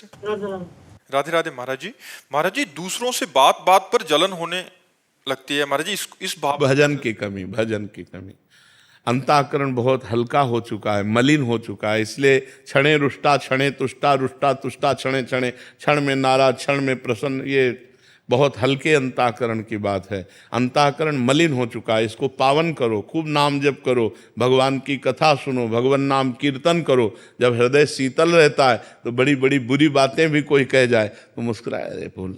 राधे राधे महाराज जी। महाराज जी, दूसरों से बात बात पर जलन होने लगती है महाराज जी, इस भाव। भजन की कमी। अंतःकरण बहुत हल्का हो चुका है, मलिन हो चुका है, इसलिए क्षणे रुष्टा क्षणे तुष्टा, रुष्टा तुष्टा क्षणे क्षणे, क्षण में नाराज क्षण में प्रसन्न, ये बहुत हल्के अंतःकरण की बात है। अंतःकरण मलिन हो चुका है, इसको पावन करो, खूब नाम जप करो, भगवान की कथा सुनो, भगवान नाम कीर्तन करो। जब हृदय शीतल रहता है तो बड़ी बड़ी बुरी बातें भी कोई कह जाए तो मुस्कुराए, अरे बोल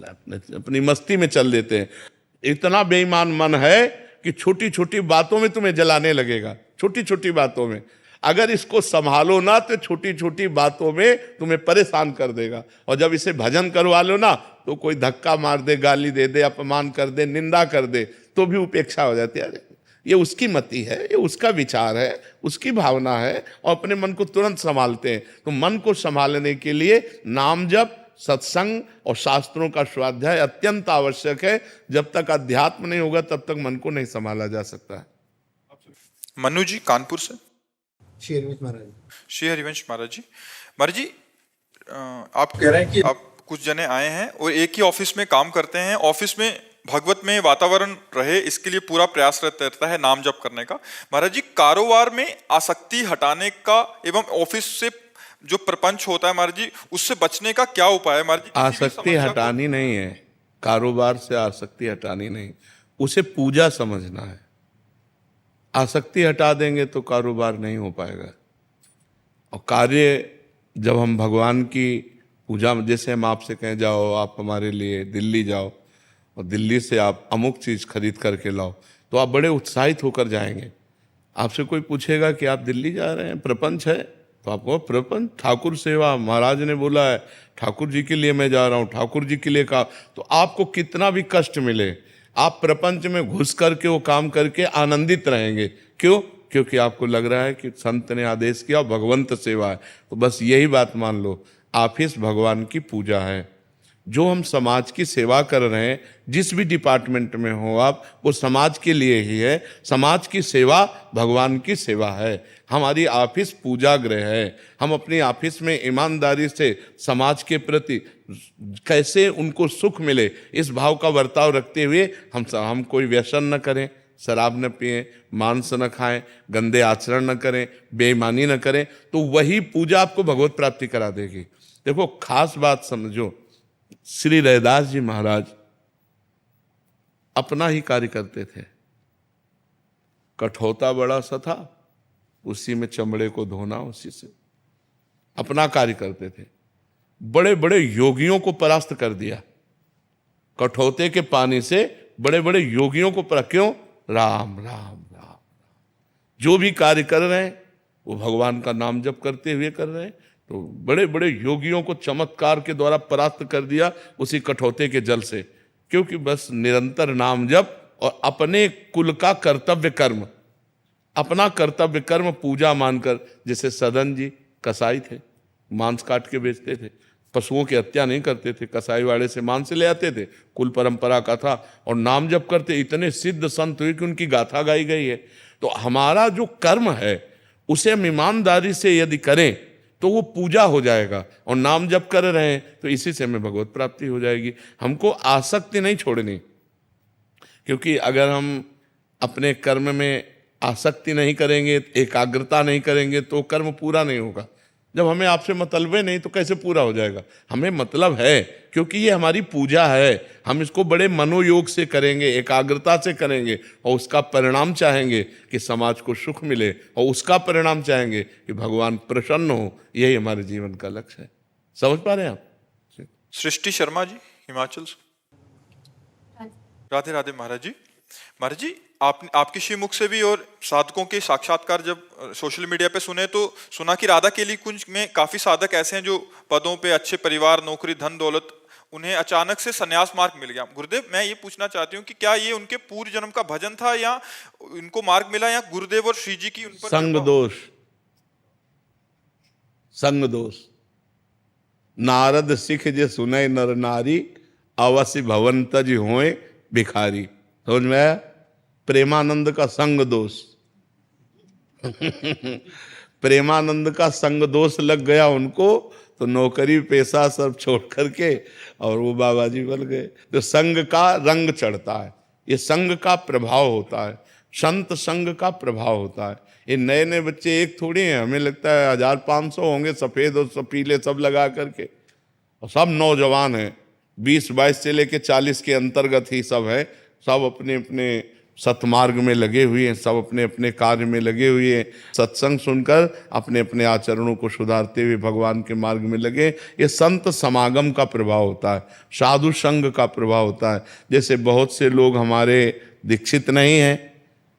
अपनी मस्ती में चल देते हैं। इतना बेईमान मन है कि छोटी छोटी बातों में तुम्हें जलाने लगेगा, छोटी छोटी बातों में। अगर इसको संभालो ना तो छोटी छोटी बातों में तुम्हें परेशान कर देगा। और जब इसे भजन करवा लो ना तो कोई धक्का मार दे, गाली दे दे, अपमान कर दे, निंदा कर दे तो भी उपेक्षा हो जाती है। अरे ये उसकी मति है, ये उसका विचार है, उसकी भावना है, और अपने मन को तुरंत संभालते हैं। तो मन को संभालने के लिए नाम जप, सत्संग और शास्त्रों का स्वाध्याय अत्यंत आवश्यक है। जब तक अध्यात्म नहीं होगा तब तक मन को नहीं संभाला जा सकता है। मनु जी कानपुर से। श्री हरिवंश महाराज। श्री हरिवंश महाराज जी। महाराज जी, आप कह रहे हैं कि आप कुछ जने आए हैं और एक ही ऑफिस में काम करते हैं, ऑफिस में भगवत में वातावरण रहे इसके लिए पूरा प्रयास रहता है नाम जप करने का। महाराज जी, कारोबार में आसक्ति हटाने का एवं ऑफिस से जो प्रपंच होता है महाराज जी, उससे बचने का क्या उपाय है महाराज जी? आसक्ति हटानी नहीं है, कारोबार से आसक्ति हटानी नहीं, उसे पूजा समझना है। आसक्ति हटा देंगे तो कारोबार नहीं हो पाएगा। और कार्य जब हम भगवान की पूजा, जैसे हम आपसे कहें जाओ आप हमारे लिए दिल्ली जाओ और दिल्ली से आप अमुक चीज़ खरीद करके लाओ, तो आप बड़े उत्साहित होकर जाएंगे। आपसे कोई पूछेगा कि आप दिल्ली जा रहे हैं, प्रपंच है, तो आपको प्रपंच, ठाकुर सेवा, महाराज ने बोला है ठाकुर जी के लिए मैं जा रहा हूँ, ठाकुर जी के लिए कहा, तो आपको कितना भी कष्ट मिले आप प्रपंच में घुस करके वो काम करके आनंदित रहेंगे। क्यों? क्योंकि आपको लग रहा है कि संत ने आदेश किया, भगवंत सेवा है। तो बस यही बात मान लो, ऑफिस भगवान की पूजा है। जो हम समाज की सेवा कर रहे हैं, जिस भी डिपार्टमेंट में हो आप, वो समाज के लिए ही है। समाज की सेवा भगवान की सेवा है। हमारी ऑफिस पूजा गृह है। हम अपनी ऑफिस में ईमानदारी से समाज के प्रति कैसे उनको सुख मिले इस भाव का बर्ताव रखते हुए हम कोई व्यसन न करें, शराब न पिएं, मांस न खाएं, गंदे आचरण न करें, बेईमानी न करें, तो वही पूजा आपको भगवत प्राप्ति करा देगी। देखो खास बात समझो, श्री रैदास जी महाराज अपना ही कार्य करते थे। कठौता बड़ा सा था, उसी में चमड़े को धोना, उसी से अपना कार्य करते थे। बड़े बड़े योगियों को परास्त कर दिया कठौते के पानी से, बड़े बड़े योगियों को क्यों? राम राम राम। जो भी कार्य कर रहे हैं वो भगवान का नाम जप करते हुए कर रहे हैं। तो बड़े बड़े योगियों को चमत्कार के द्वारा परास्त कर दिया उसी कठौते के जल से। क्योंकि बस निरंतर नाम जप और अपने कुल का कर्तव्य कर्म, अपना कर्तव्य कर्म पूजा मानकर। जैसे सदन जी कसाई थे, मांस काट के बेचते थे, पशुओं की हत्या नहीं करते थे, कसाई वाले से मांस ले आते थे, कुल परंपरा का था, और नाम जप करते। इतने सिद्ध संत हुए कि उनकी गाथा गाई गई है। तो हमारा जो कर्म है उसे हम ईमानदारी से यदि करें तो वो पूजा हो जाएगा। और नाम जप कर रहे हैं तो इसी से हमें भगवत प्राप्ति हो जाएगी। हमको आसक्ति नहीं छोड़नी, क्योंकि अगर हम अपने कर्म में आसक्ति नहीं करेंगे, एकाग्रता नहीं करेंगे, तो कर्म पूरा नहीं होगा। जब हमें आपसे मतलब नहीं तो कैसे पूरा हो जाएगा? हमें मतलब है, क्योंकि ये हमारी पूजा है। हम इसको बड़े मनोयोग से करेंगे, एकाग्रता से करेंगे, और उसका परिणाम चाहेंगे कि समाज को सुख मिले, और उसका परिणाम चाहेंगे कि भगवान प्रसन्न हो। यही हमारे जीवन का लक्ष्य है। समझ पा रहे हैं आप? सृष्टि शर्मा जी हिमाचल से। राधे राधे महाराज जी। महाराज जी, आपके श्रीमुख से भी और साधकों के साक्षात्कार जब सोशल मीडिया पे सुने तो सुना कि राधा केली कुंज में काफी साधक ऐसे हैं जो पदों पे, अच्छे परिवार, नौकरी, धन दौलत, उन्हें अचानक से संन्यास मार्ग मिल गया। गुरुदेव, मैं ये पूछना चाहती हूँ कि क्या ये उनके पूर्व जन्म का भजन था, या इनको मार्ग मिला, या गुरुदेव और श्री जी की उन पर संग दोष, संग दोष। नारद सिख जे सुनय नर नारी, अवश्य भवंत जी होए भिखारी। समझ में आया? प्रेमानंद का संग दोष प्रेमानंद का संग दोष लग गया उनको, तो नौकरी पेशा सब छोड़ करके और वो बाबा जी बन गए। तो संग का रंग चढ़ता है, ये संग का प्रभाव होता है, संत संग का प्रभाव होता है। ये नए नए बच्चे एक थोड़ी हैं, हमें लगता है 1500 होंगे सफ़ेद और पीले सब लगा करके, और सब नौजवान हैं, 20-22 से लेके 40 के अंतर्गत ही सब है। सब अपने अपने सतमार्ग में लगे हुए हैं, सब अपने अपने कार्य में लगे हुए हैं, सत्संग सुनकर अपने अपने आचरणों को सुधारते हुए भगवान के मार्ग में लगे। ये संत समागम का प्रभाव होता है, साधु संग का प्रभाव होता है। जैसे बहुत से लोग हमारे दीक्षित नहीं हैं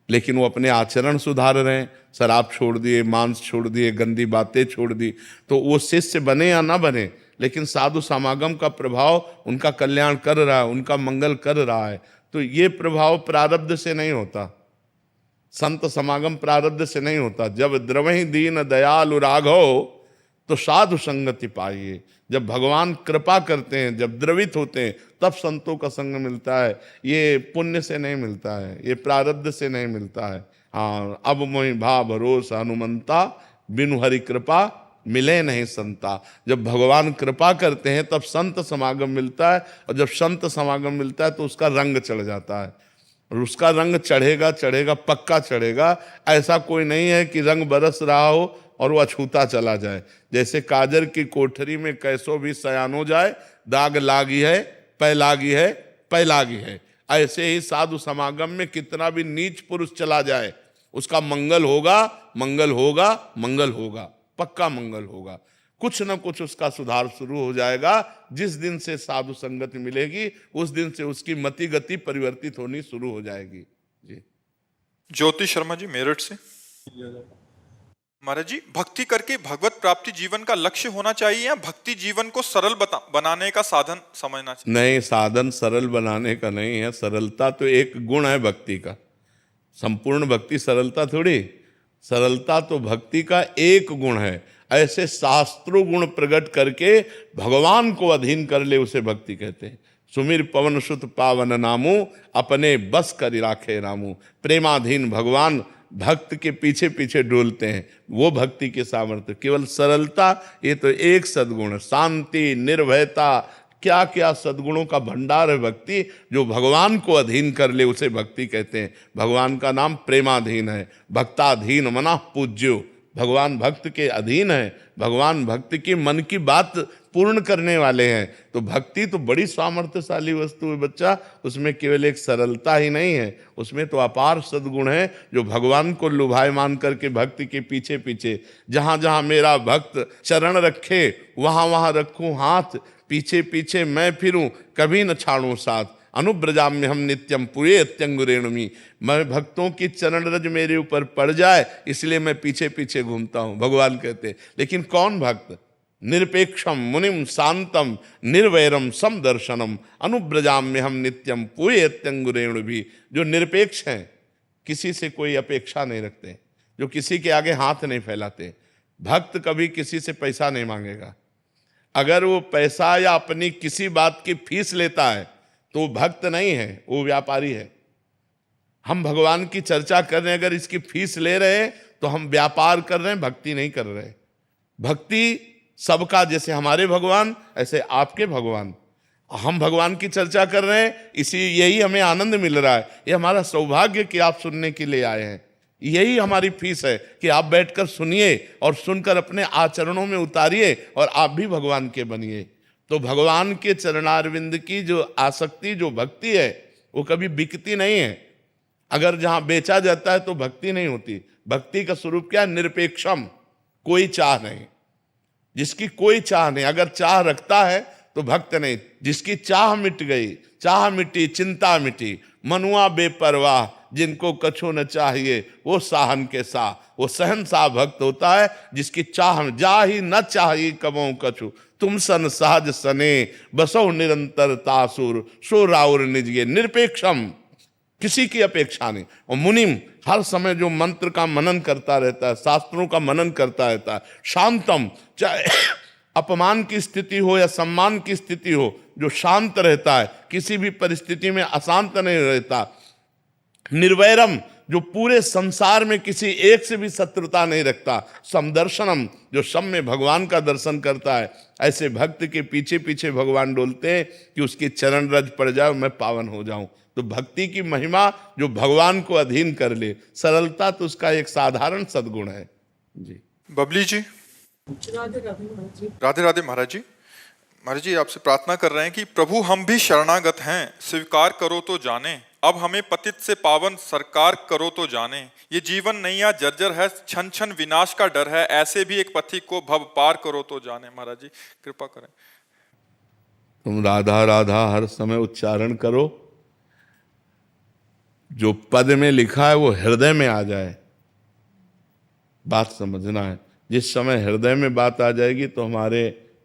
लेकिन वो अपने आचरण सुधार रहे हैं, शराब छोड़ दिए, मांस छोड़ दिए, गंदी बातें छोड़ दी, तो वो शिष्य बने या ना बने, लेकिन साधु समागम का प्रभाव उनका कल्याण कर रहा है, उनका मंगल कर रहा है। तो ये प्रभाव प्रारब्ध से नहीं होता, संत समागम प्रारब्ध से नहीं होता। जब द्रवहि दीन दयालु राघव तो साधु संगति पाइए। जब भगवान कृपा करते हैं, जब द्रवित होते हैं, तब संतों का संग मिलता है। ये पुण्य से नहीं मिलता है, ये प्रारब्ध से नहीं मिलता है। हाँ, अब मोहि भाव भरोसा हनुमंता, बिनु हरि कृपा मिले नहीं संता। जब भगवान कृपा करते हैं तब संत समागम मिलता है, और जब संत समागम मिलता है तो उसका रंग चढ़ जाता है, और उसका रंग चढ़ेगा चढ़ेगा, पक्का चढ़ेगा। ऐसा कोई नहीं है कि रंग बरस रहा हो और वो अछूता चला जाए। जैसे काजर की कोठरी में कैसो भी सयान हो जाए, दाग लागी है पै लागी है पै लागी है, ऐसे ही साधु समागम में कितना भी नीच पुरुष चला जाए, उसका मंगल होगा, मंगल होगा, मंगल होगा, पक्का मंगल होगा। कुछ न कुछ उसका सुधार शुरू हो जाएगा। जिस दिन से साधु संगति मिलेगी उस दिन से उसकी मति गति परिवर्तित होनी शुरू हो जाएगी। जी। ज्योति शर्मा जी मेरठ से। महाराज जी, भक्ति करके भगवत प्राप्ति जीवन का लक्ष्य होना चाहिए या भक्ति जीवन को सरल बनाने का साधन समझना चाहिए? नहीं, साधन सरल बनाने का नहीं है, सरलता तो एक गुण है भक्ति का। संपूर्ण भक्ति सरलता थोड़ी, सरलता तो भक्ति का एक गुण है। ऐसे शास्त्रों गुण प्रकट करके भगवान को अधीन कर ले उसे भक्ति कहते हैं। सुमिर पवन सुत पावन नामू, अपने बस कर राखे रामू। प्रेमाधीन भगवान भक्त के पीछे पीछे डोलते हैं, वो भक्ति के सामर्थ्य। केवल सरलता ये तो एक सद्गुण है। शांति, निर्भयता, क्या क्या सद्गुणों का भंडार है भक्ति। जो भगवान को अधीन कर ले उसे भक्ति कहते हैं। भगवान का नाम प्रेमाधीन है। भक्ताधीन मना पूज्यो, भगवान भक्त के अधीन है। भगवान भक्त की मन की बात पूर्ण करने वाले हैं। तो भक्ति तो बड़ी सामर्थ्यशाली वस्तु है बच्चा। उसमें केवल एक सरलता ही नहीं है, उसमें तो अपार सद्गुण है जो भगवान को लुभायमान करके भक्ति के पीछे पीछे, जहाँ जहाँ मेरा भक्त चरण रखे वहाँ वहाँ रखूँ हाथ, पीछे पीछे मैं फिरूं, कभी न छाड़ूं साथ। अनुब्रजाम में हम नित्यम पुरे अत्यंगुरेणुमी, मैं भक्तों की चरण रज मेरे ऊपर पड़ जाए इसलिए मैं पीछे पीछे घूमता हूं, भगवान कहते हैं। लेकिन कौन भक्त? निरपेक्षम मुनिम शांतम निर्वैरम समदर्शनम अनुब्रजाम में हम नित्यम पुरे अत्यंगुरेणु भी। जो निरपेक्ष हैं, किसी से कोई अपेक्षा नहीं रखते, जो किसी के आगे हाथ नहीं फैलाते। भक्त कभी किसी से पैसा नहीं मांगेगा। अगर वो पैसा या अपनी किसी बात की फीस लेता है तो वो भक्त नहीं है, वो व्यापारी है। हम भगवान की चर्चा कर रहे हैं, अगर इसकी फीस ले रहे हैं तो हम व्यापार कर रहे हैं, भक्ति नहीं कर रहे। भक्ति सबका, जैसे हमारे भगवान ऐसे आपके भगवान। हम भगवान की चर्चा कर रहे हैं, यही हमें आनंद मिल रहा है। ये हमारा सौभाग्य कि आप सुनने के लिए आए हैं। यही हमारी फीस है कि आप बैठकर सुनिए और सुनकर अपने आचरणों में उतारिए और आप भी भगवान के बनिए। तो भगवान के चरणारविंद की जो आसक्ति, जो भक्ति है, वो कभी बिकती नहीं है। अगर जहाँ बेचा जाता है तो भक्ति नहीं होती। भक्ति का स्वरूप क्या? निरपेक्षम, कोई चाह नहीं। जिसकी कोई चाह नहीं, अगर चाह रखता है तो भक्त नहीं। जिसकी चाह मिट गई, चाह मिटी, चिंता मिटी, मनुआ बेपरवाह, जिनको कछु न चाहिए वो साहन के सा, वो सहनशाह भक्त होता है। जिसकी चाह जा ही न चाहिए कबो कछु, तुम सन सहज सने बसो निरंतर तासुर सो राउर निजगे। निरपेक्षम, किसी की अपेक्षा नहीं। और मुनिम, हर समय जो मंत्र का मनन करता रहता है, शास्त्रों का मनन करता रहता है। शांतम, चाहे अपमान की स्थिति हो या सम्मान की स्थिति हो, जो शांत रहता है, किसी भी परिस्थिति में अशांत नहीं रहता। निर्वैरम, जो पूरे संसार में किसी एक से भी शत्रुता नहीं रखता, समदर्शनम, जो सब में भगवान का दर्शन करता है, ऐसे भक्त के पीछे पीछे भगवान डोलते हैं कि उसके चरण रज पड़ जाए, मैं पावन हो जाऊं। तो भक्ति की महिमा जो भगवान को अधीन कर ले, सरलता तो उसका एक साधारण सद्गुण है जी। बबली जी, राधे राधे महाराज जी। महाराज जी आपसे प्रार्थना कर रहे हैं कि प्रभु हम भी शरणागत हैं, स्वीकार करो तो जाने, अब हमें पतित से पावन सरकार करो तो जाने, ये जीवन नैया जर्जर है, छन छन विनाश का डर है, ऐसे भी एक पथी को भव पार करो तो जाने। महाराज जी कृपा करें। तुम राधा राधा हर समय उच्चारण करो, जो पद में लिखा है वो हृदय में आ जाए, बात समझना है। जिस समय हृदय में बात आ जाएगी तो हमारे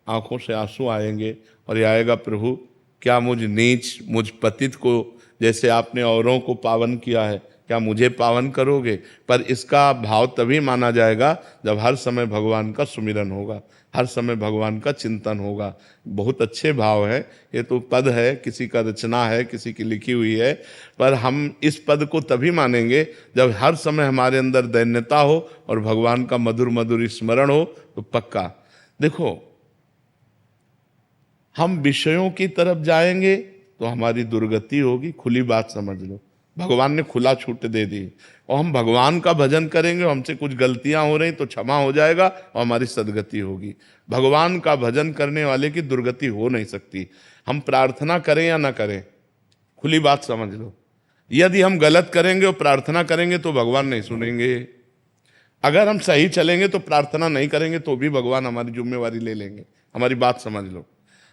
आंखों से आंसू आएंगे और ये आएगा, प्रभु क्या मुझ नीच, मुझ पतित को जैसे आपने औरों को पावन किया है, क्या मुझे पावन करोगे? पर इसका भाव तभी माना जाएगा जब हर समय भगवान का सुमिरन होगा, हर समय भगवान का चिंतन होगा। बहुत अच्छे भाव है, ये तो पद है, किसी का रचना है, किसी की लिखी हुई है, पर हम इस पद को तभी मानेंगे जब हर समय हमारे अंदर दैन्यता हो और भगवान का मधुर मधुर स्मरण हो। तो पक्का देखो, हम विषयों की तरफ जाएंगे तो हमारी दुर्गति होगी, खुली बात समझ लो। भगवान ने खुला छूट दे दी, और हम भगवान का भजन करेंगे, हमसे कुछ गलतियां हो रही तो क्षमा हो जाएगा और हमारी सदगति होगी। भगवान का भजन करने वाले की दुर्गति हो नहीं सकती, हम प्रार्थना करें या ना करें, खुली बात समझ लो। यदि हम गलत करेंगे और प्रार्थना करेंगे तो भगवान नहीं सुनेंगे, अगर हम सही चलेंगे तो प्रार्थना नहीं करेंगे तो भी भगवान हमारी जिम्मेवारी ले लेंगे। हमारी बात समझ लो,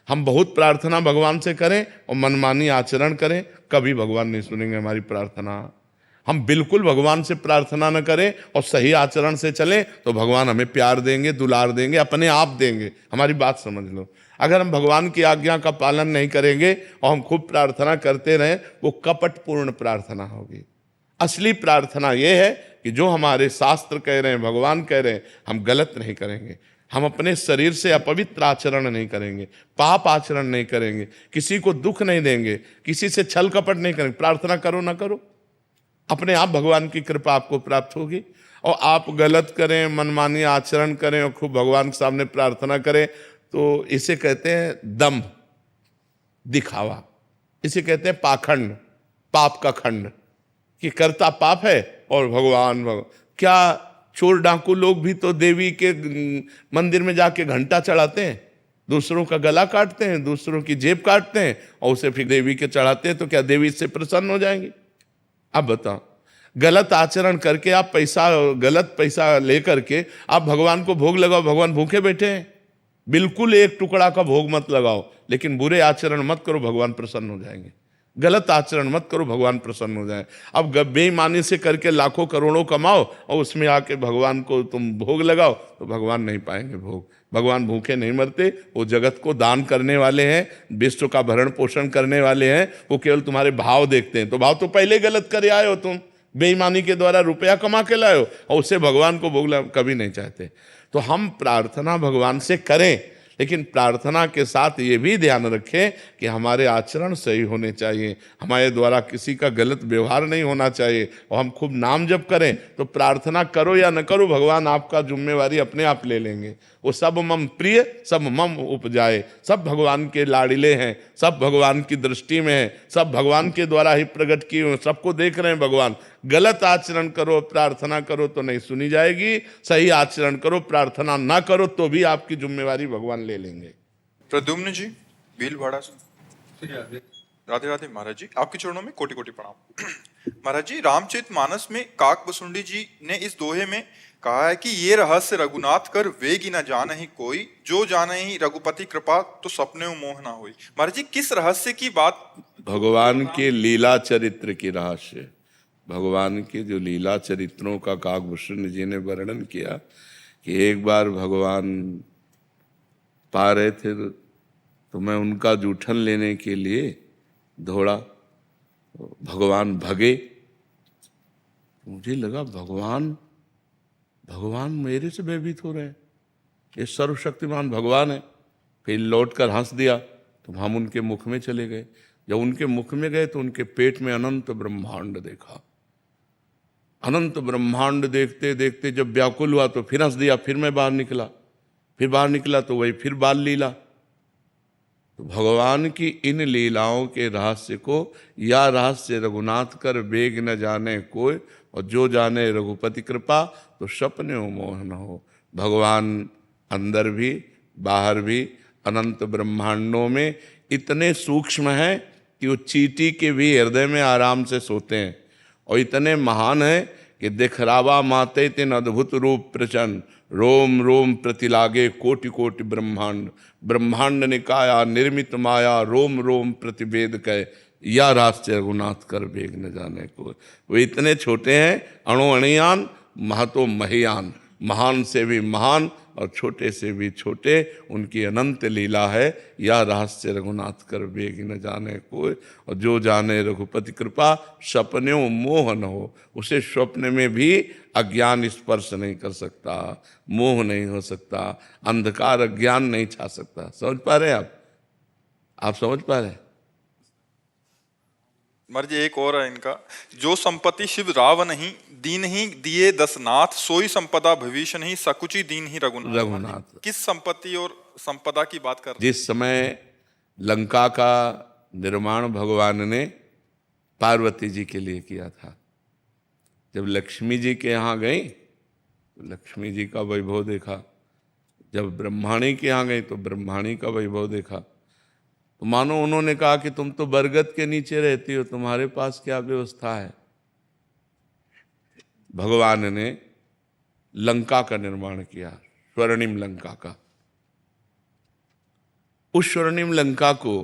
हम बहुत प्रार्थना भगवान से करें और मनमानी आचरण करें, कभी भगवान नहीं सुनेंगे हमारी प्रार्थना। हम बिल्कुल भगवान से प्रार्थना न करें और सही आचरण से चलें तो भगवान हमें प्यार देंगे, दुलार देंगे, अपने आप देंगे। हमारी बात समझ लो, अगर हम भगवान की आज्ञा का पालन नहीं करेंगे और हम खूब प्रार्थना करते रहें, वो कपटपूर्ण प्रार्थना होगी। असली प्रार्थना ये है कि जो हमारे शास्त्र कह रहे हैं, भगवान कह रहे हैं, हम गलत नहीं करेंगे, हम अपने शरीर से अपवित्र आचरण नहीं करेंगे, पाप आचरण नहीं करेंगे, किसी को दुख नहीं देंगे, किसी से छल कपट नहीं करेंगे। प्रार्थना करो ना करो, अपने आप भगवान की कृपा आपको प्राप्त होगी। और आप गलत करें, मनमानी आचरण करें और खूब भगवान के सामने प्रार्थना करें, तो इसे कहते हैं दंभ, दिखावा, इसे कहते हैं पाखंड, पाप का खंड, कि करता पाप है और भगवान क्या चोर डाकू लोग भी तो देवी के मंदिर में जाके घंटा चढ़ाते हैं, दूसरों का गला काटते हैं, दूसरों की जेब काटते हैं और उसे फिर देवी के चढ़ाते हैं, तो क्या देवी इससे प्रसन्न हो जाएंगी? अब बताओ, गलत आचरण करके आप गलत पैसा लेकर के आप भगवान को भोग लगाओ, भगवान भूखे बैठे हैं। बिल्कुल एक टुकड़ा का भोग मत लगाओ, लेकिन बुरे आचरण मत करो, भगवान प्रसन्न हो जाएंगे। गलत आचरण मत करो, भगवान प्रसन्न हो जाए। अब बेईमानी से करके लाखों करोड़ों कमाओ और उसमें आके भगवान को तुम भोग लगाओ, तो भगवान नहीं पाएंगे भोग। भगवान भूखे नहीं मरते, वो जगत को दान करने वाले हैं, विश्व का भरण पोषण करने वाले हैं। वो केवल तुम्हारे भाव देखते हैं, तो भाव तो पहले गलत करे आए हो, तुम बेईमानी के द्वारा रुपया कमा के लाए हो और उससे भगवान को भोग कभी नहीं चाहते। तो हम प्रार्थना भगवान से करें, लेकिन प्रार्थना के साथ ये भी ध्यान रखें कि हमारे आचरण सही होने चाहिए, हमारे द्वारा किसी का गलत व्यवहार नहीं होना चाहिए। और हम खूब नाम जप करें, तो प्रार्थना करो या न करो, भगवान आपका जिम्मेवारी अपने आप ले लेंगे। वो सब मम प्रिय सब मम उपजाए, सब भगवान के लाडिले हैं, सब भगवान की दृष्टि में है, सब भगवान के द्वारा ही प्रकट किए हुए, सबको देख रहे हैं भगवान। गलत आचरण करो, प्रार्थना करो तो नहीं सुनी जाएगी, सही आचरण करो, प्रार्थना ना करो तो भी आपकी जिम्मेवारी भगवान ले लेंगे। प्रद्युम्न जी भीलवाड़ा से, राधे राधे महाराज जी, आपके चरणों में कोटि कोटि प्रणाम। महाराज जी, रामचरितमानस में काक बसुंडी जी ने इस दोहे में कहा है कि ये रहस्य रघुनाथ कर वेगी न जान ही कोई, जो जाने ही रघुपति कृपा तो सपने मोह ना होई। महाराज जी, किस रहस्य की बात? भगवान के लीला चरित्र की रहस्य, भगवान के जो लीला चरित्रों का काकभूषण जी ने वर्णन किया कि एक बार भगवान पा रहे थे तो मैं उनका जूठन लेने के लिए दौड़ा, भगवान भगे। मुझे लगा भगवान मेरे से भयभीत हो रहे हैं, ये सर्वशक्तिमान भगवान है। फिर लौटकर हंस दिया, तो हम उनके मुख में चले गए। जब उनके मुख में गए तो उनके पेट में अनंत ब्रह्मांड देखा। अनंत ब्रह्मांड देखते देखते जब व्याकुल हुआ तो फिर हंस दिया, फिर मैं बाहर निकला, फिर बाहर निकला तो वही फिर बाल लीला। तो भगवान की इन लीलाओं के रहस्य को या रहस्य रघुनाथ कर वेग न जाने कोई, और जो जाने रघुपति कृपा तो सपने मोह न हो। भगवान अंदर भी बाहर भी अनंत ब्रह्मांडों में इतने सूक्ष्म हैं कि वो चींटी के भी हृदय में आराम से सोते हैं, और इतने महान हैं कि दिखरावा माते तिन अद्भुत रूप प्रचंड, रोम रोम प्रतिलागे कोटि कोटि ब्रह्मांड, ब्रह्मांड निकाया निर्मित माया, रोम रोम प्रतिवेद कह, या राष्ट्र रघुनाथ कर वेग न जाने को। वे इतने छोटे हैं, अणु अणियान महतो महियान, महान से भी महान और छोटे से भी छोटे, उनकी अनंत लीला है। या रहस्य रघुनाथ कर वेग न जाने कोई, और जो जाने रघुपति कृपा सपनों मोह न हो। उसे स्वप्न में भी अज्ञान स्पर्श नहीं कर सकता, मोह नहीं हो सकता, अंधकार अज्ञान नहीं छा सकता। समझ पा रहे हैं आप समझ पा रहे हैं? महाराज जी एक और है इनका, जो संपत्ति शिव राव नहीं दीन ही दिए दसनाथ, सोई संपदा भविष्य नहीं सकुची दीन ही रघुनाथ। रघुनाथ किस संपत्ति और संपदा की बात कर रहे हैं? जिस समय लंका का निर्माण भगवान ने पार्वती जी के लिए किया था, जब लक्ष्मी जी के यहाँ गई तो लक्ष्मी जी का वैभव देखा, जब ब्रह्माणी के यहाँ गई तो ब्रह्माणी का वैभव देखा, तो मानो उन्होंने कहा कि तुम तो बरगद के नीचे रहती हो, तुम्हारे पास क्या व्यवस्था है। भगवान ने लंका का निर्माण किया, स्वर्णिम लंका का। उस स्वर्णिम लंका को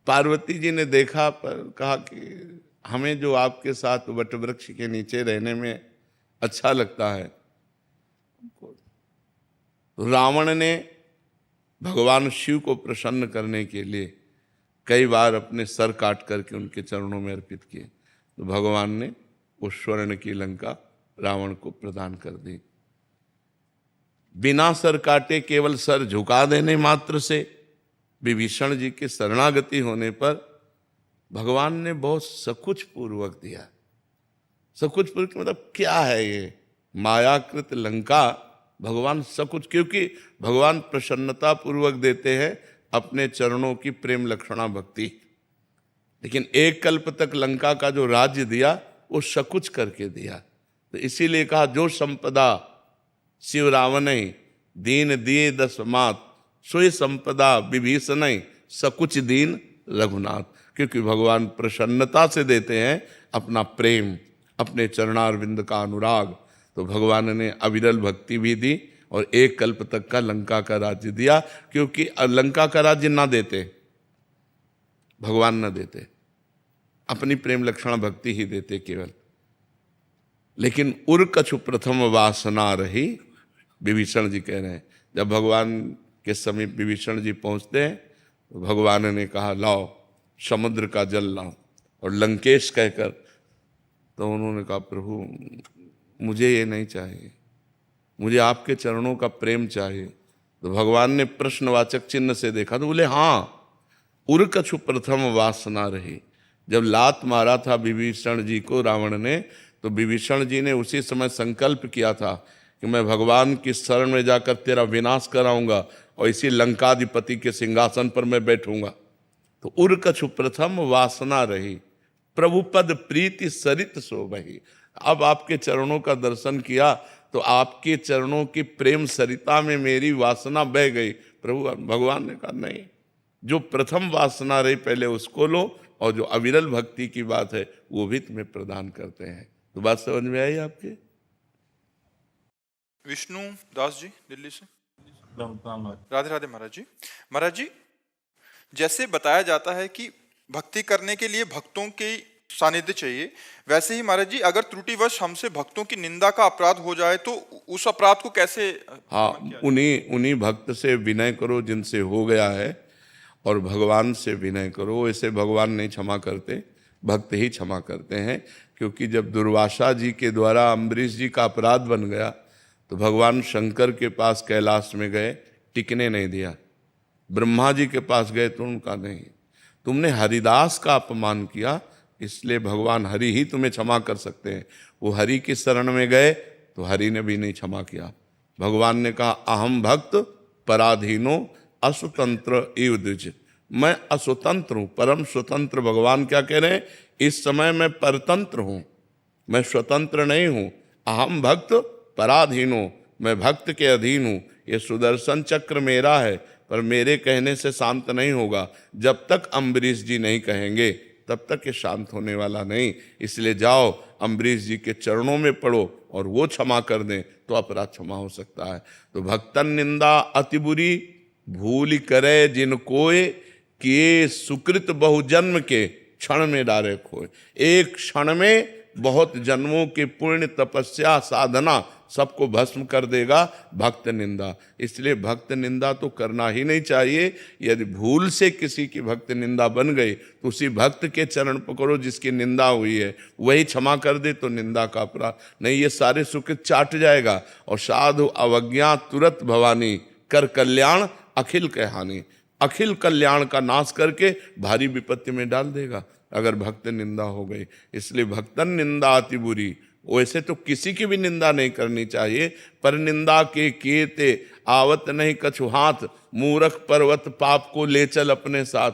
पार्वती जी ने देखा, पर कहा कि हमें जो आपके साथ वटवृक्ष के नीचे रहने में अच्छा लगता है। तो रावण ने भगवान शिव को प्रसन्न करने के लिए कई बार अपने सर काट करके उनके चरणों में अर्पित किए, तो भगवान ने उस स्वर्ण की लंका रावण को प्रदान कर दी। बिना सर काटे केवल सर झुका देने मात्र से विभीषण जी के शरणागति होने पर भगवान ने बहुत सकुच पूर्वक दिया। सकुच पूर्वक मतलब क्या है ये? मायाकृत लंका भगवान सकुच, क्योंकि भगवान प्रसन्नता पूर्वक देते हैं अपने चरणों की प्रेम लक्षणा भक्ति। लेकिन एक कल्प तक लंका का जो राज्य दिया वो सकुच करके दिया। तो इसीलिए कहा जो संपदा शिव रावण दीन दिए दसमात, सोई संपदा विभीषण सकुच दीन रघुनाथ। क्योंकि भगवान प्रसन्नता से देते हैं अपना प्रेम, अपने चरणारविंद का अनुराग। तो भगवान ने अविरल भक्ति भी दी और एक कल्प तक का लंका का राज्य दिया। क्योंकि लंका का राज्य ना देते, भगवान न देते, अपनी प्रेम लक्षण भक्ति ही देते केवल। लेकिन उर कछु प्रथम वासना रही, विभीषण जी कह रहे हैं। जब भगवान के समीप विभीषण जी पहुंचते हैं तो भगवान ने कहा लाओ समुद्र का जल लाओ, और लंकेश कहकर, तो उन्होंने कहा प्रभु मुझे ये नहीं चाहिए, मुझे आपके चरणों का प्रेम चाहिए। तो भगवान ने प्रश्नवाचक चिन्ह से देखा तो बोले हाँ, उर कछु प्रथम वासना रही। जब लात मारा था विभीषण जी को रावण ने, तो विभीषण जी ने उसी समय संकल्प किया था कि मैं भगवान की शरण में जाकर तेरा विनाश कराऊंगा और इसी लंकाधिपति के सिंहासन पर मैं बैठूंगा। तो उर कछु प्रथम वासना रही, प्रभु पद प्रीति सरित शोभहि। अब आपके चरणों का दर्शन किया तो आपके चरणों की प्रेम सरिता में मेरी वासना बह गई। प्रभु भगवान ने कहा नहीं, जो प्रथम वासना रही पहले उसको लो, और जो अविरल भक्ति की बात है वो भी तुम्हें प्रदान करते हैं। तो बात समझ में आई आपके? विष्णु दास जी दिल्ली से। राधे राधे महाराज जी। महाराज जी, जैसे बताया जाता है कि भक्ति करने के लिए भक्तों के सानिध्य चाहिए, वैसे ही महाराज जी अगर त्रुटिवश हमसे भक्तों की निंदा का अपराध हो जाए तो उस अपराध को कैसे? हाँ, उन्हीं भक्त से विनय करो जिनसे हो गया है, और भगवान से विनय करो। ऐसे भगवान नहीं क्षमा करते, भक्त ही क्षमा करते हैं। क्योंकि जब दुर्वासा जी के द्वारा अम्बरीश जी का अपराध बन गया तो भगवान शंकर के पास कैलाश में गए, टिकने नहीं दिया। ब्रह्मा जी के पास गए तो उनका नहीं। तुमने हरिदास का अपमान किया इसलिए भगवान हरि ही तुम्हें क्षमा कर सकते हैं। वो हरि की शरण में गए तो हरि ने भी नहीं क्षमा किया। भगवान ने कहा अहम भक्त पराधीनो अस्वतंत्र इव द्विज, मैं अस्वतंत्र हूं, परम स्वतंत्र। भगवान क्या कह रहे हैं, इस समय मैं परतंत्र हूं, मैं स्वतंत्र नहीं हूं। अहम भक्त पराधीनो, मैं भक्त के अधीन हूं। ये सुदर्शन चक्र मेरा है, पर मेरे कहने से शांत नहीं होगा। जब तक अम्बरीश जी नहीं कहेंगे तब तक ये शांत होने वाला नहीं। इसलिए जाओ अम्बरीश जी के चरणों में पड़ो और वो क्षमा कर दें तो अपराध क्षमा हो सकता है। तो भक्तन निंदा अति बुरी, भूल करे जिन कोय, किए सुकृत बहु जन्म के, क्षण में डारे खोए। एक क्षण में बहुत जन्मों के पुण्य तपस्या साधना सबको भस्म कर देगा भक्त निंदा। इसलिए भक्त निंदा तो करना ही नहीं चाहिए। यदि भूल से किसी की भक्त निंदा बन गई तो उसी भक्त के चरण पकड़ो जिसकी निंदा हुई है, वही क्षमा कर दे तो निंदा का अपराध नहीं। ये सारे सुख चाट जाएगा। और साधु अवज्ञा तुरंत भवानी, कर कल्याण अखिल के हानि। अखिल कल्याण का नाश करके भारी विपत्ति में डाल देगा अगर भक्त निंदा हो गई। इसलिए भक्तन निंदा अति बुरी। वैसे तो किसी की भी निंदा नहीं करनी चाहिए, पर निंदा के केते आवत नहीं कछु हाथ, मूर्ख पर्वत पाप को ले चल अपने साथ।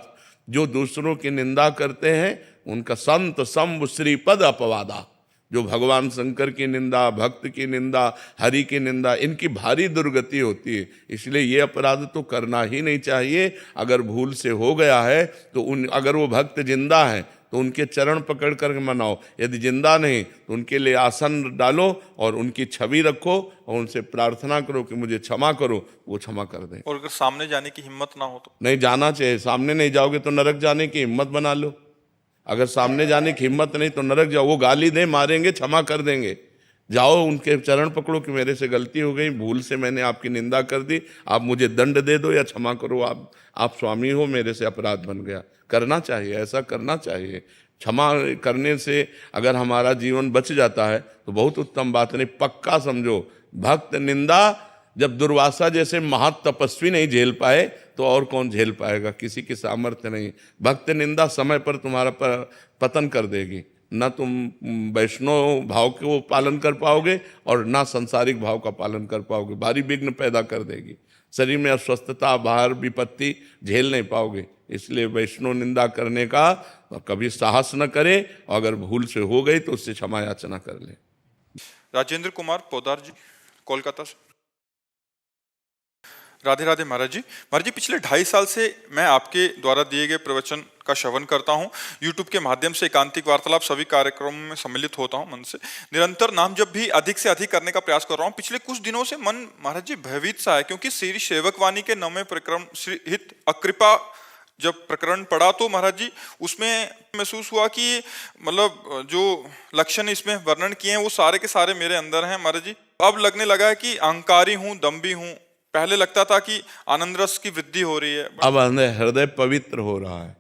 जो दूसरों की निंदा करते हैं उनका संत संभ श्रीपद अपवादा। जो भगवान शंकर की निंदा, भक्त की निंदा, हरि की निंदा, इनकी भारी दुर्गति होती है। इसलिए ये अपराध तो करना ही नहीं चाहिए। अगर भूल से हो गया है तो अगर वो भक्त जिंदा है तो उनके चरण पकड़ कर मनाओ। यदि जिंदा नहीं तो उनके लिए आसन डालो और उनकी छवि रखो और उनसे प्रार्थना करो कि मुझे क्षमा करो, वो क्षमा कर दें। और अगर सामने जाने की हिम्मत ना हो तो नहीं जाना चाहिए। सामने नहीं जाओगे तो नरक जाने की हिम्मत बना लो। अगर सामने जाने की हिम्मत नहीं तो नरक जाओ। वो गाली दे, मारेंगे, क्षमा कर देंगे। जाओ उनके चरण पकड़ो कि मेरे से गलती हो गई, भूल से मैंने आपकी निंदा कर दी, आप मुझे दंड दे दो या क्षमा करो, आप स्वामी हो, मेरे से अपराध बन गया। करना चाहिए, ऐसा करना चाहिए। क्षमा करने से अगर हमारा जीवन बच जाता है तो बहुत उत्तम बात। नहीं पक्का समझो, भक्त निंदा जब दुर्वासा जैसे महातपस्वी नहीं झेल पाए तो और कौन झेल पाएगा। किसी की सामर्थ्य नहीं। भक्त निंदा समय पर तुम्हारा पतन कर देगी। ना तुम वैष्णव भाव को पालन कर पाओगे और ना सांसारिक भाव का पालन कर पाओगे। भारी विघ्न पैदा कर देगी। शरीर में अस्वस्थता, बाहर विपत्ति झेल नहीं पाओगे। इसलिए वैष्णव निंदा करने का कभी साहस न करे, और अगर भूल से हो गई तो उससे क्षमा याचना कर ले। राजेंद्र कुमार पोदार जी, कोलकाता से। राधे राधे महाराज जी। महाराज जी, पिछले 2.5 साल से मैं आपके द्वारा दिए गए प्रवचन का श्रवण करता हूँ। यूट्यूब के माध्यम से एकांतिक वार्तालाप सभी कार्यक्रमों में सम्मिलित होता हूँ मन से। निरंतर नाम जब भी अधिक से अधिक करने का प्रयास कर रहा हूँ। पिछले कुछ दिनों से मन महाराज जी भयभीत सा है, क्योंकि श्री सेवक वाणी के 9वें प्रकरण श्री हित अकृपा जब प्रकरण पढ़ा तो महाराज जी उसमें महसूस हुआ कि मतलब जो लक्षण इसमें वर्णन किए हैं वो सारे के सारे मेरे अंदर हैं महाराज जी। अब लगने लगा है कि अहंकारी हूँ, दम्भी हूँ। पहले लगता था कि आनंद रस की वृद्धि हो रही है, अब हृदय पवित्र हो रहा है।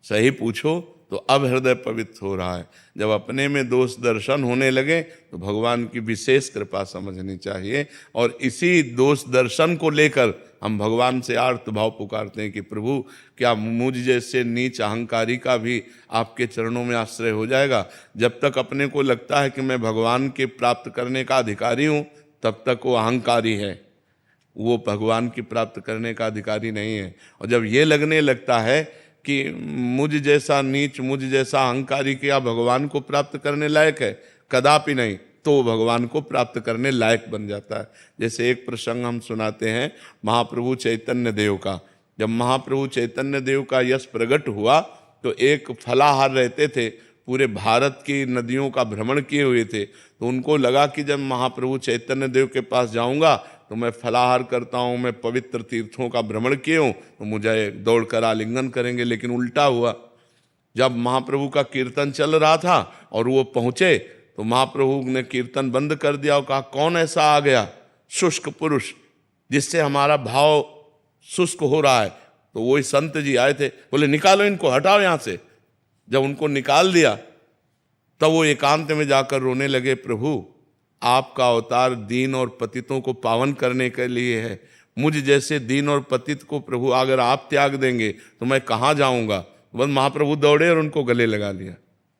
सही पूछो तो अब हृदय पवित्र हो रहा है। जब अपने में दोष दर्शन होने लगे तो भगवान की विशेष कृपा समझनी चाहिए। और इसी दोष दर्शन को लेकर हम भगवान से आर्त भाव पुकारते हैं कि प्रभु क्या मुझ जैसे नीच अहंकारी का भी आपके चरणों में आश्रय हो जाएगा। जब तक अपने को लगता है कि मैं भगवान के प्राप्त करने का अधिकारी हूँ तब तक वो अहंकारी है, वो भगवान की प्राप्त करने का अधिकारी नहीं है। और जब ये लगने लगता है कि मुझ जैसा नीच, मुझ जैसा अहंकारी क्या भगवान को प्राप्त करने लायक है, कदापि नहीं, तो भगवान को प्राप्त करने लायक बन जाता है। जैसे एक प्रसंग हम सुनाते हैं महाप्रभु चैतन्य देव का। जब महाप्रभु चैतन्य देव का यश प्रकट हुआ तो एक फलाहार रहते थे, पूरे भारत की नदियों का भ्रमण किए हुए थे। तो उनको लगा कि जब महाप्रभु चैतन्य देव के पास जाऊंगा तो मैं फलाहार करता हूँ, मैं पवित्र तीर्थों का भ्रमण किए हूँ, तो मुझे दौड़कर आलिंगन करेंगे। लेकिन उल्टा हुआ। जब महाप्रभु का कीर्तन चल रहा था और वो पहुँचे तो महाप्रभु ने कीर्तन बंद कर दिया और कहा कौन ऐसा आ गया शुष्क पुरुष जिससे हमारा भाव शुष्क हो रहा है। तो वही संत जी आए थे, बोले निकालो इनको, हटाओ यहाँ से। जब उनको निकाल दिया तब वो एकांत में जाकर रोने लगे, प्रभु आपका अवतार दीन और पतितों को पावन करने के लिए है। मुझ जैसे दीन और पतित को प्रभु अगर आप त्याग देंगे तो मैं कहाँ जाऊँगा। बस महाप्रभु दौड़े और उनको गले लगा लिया।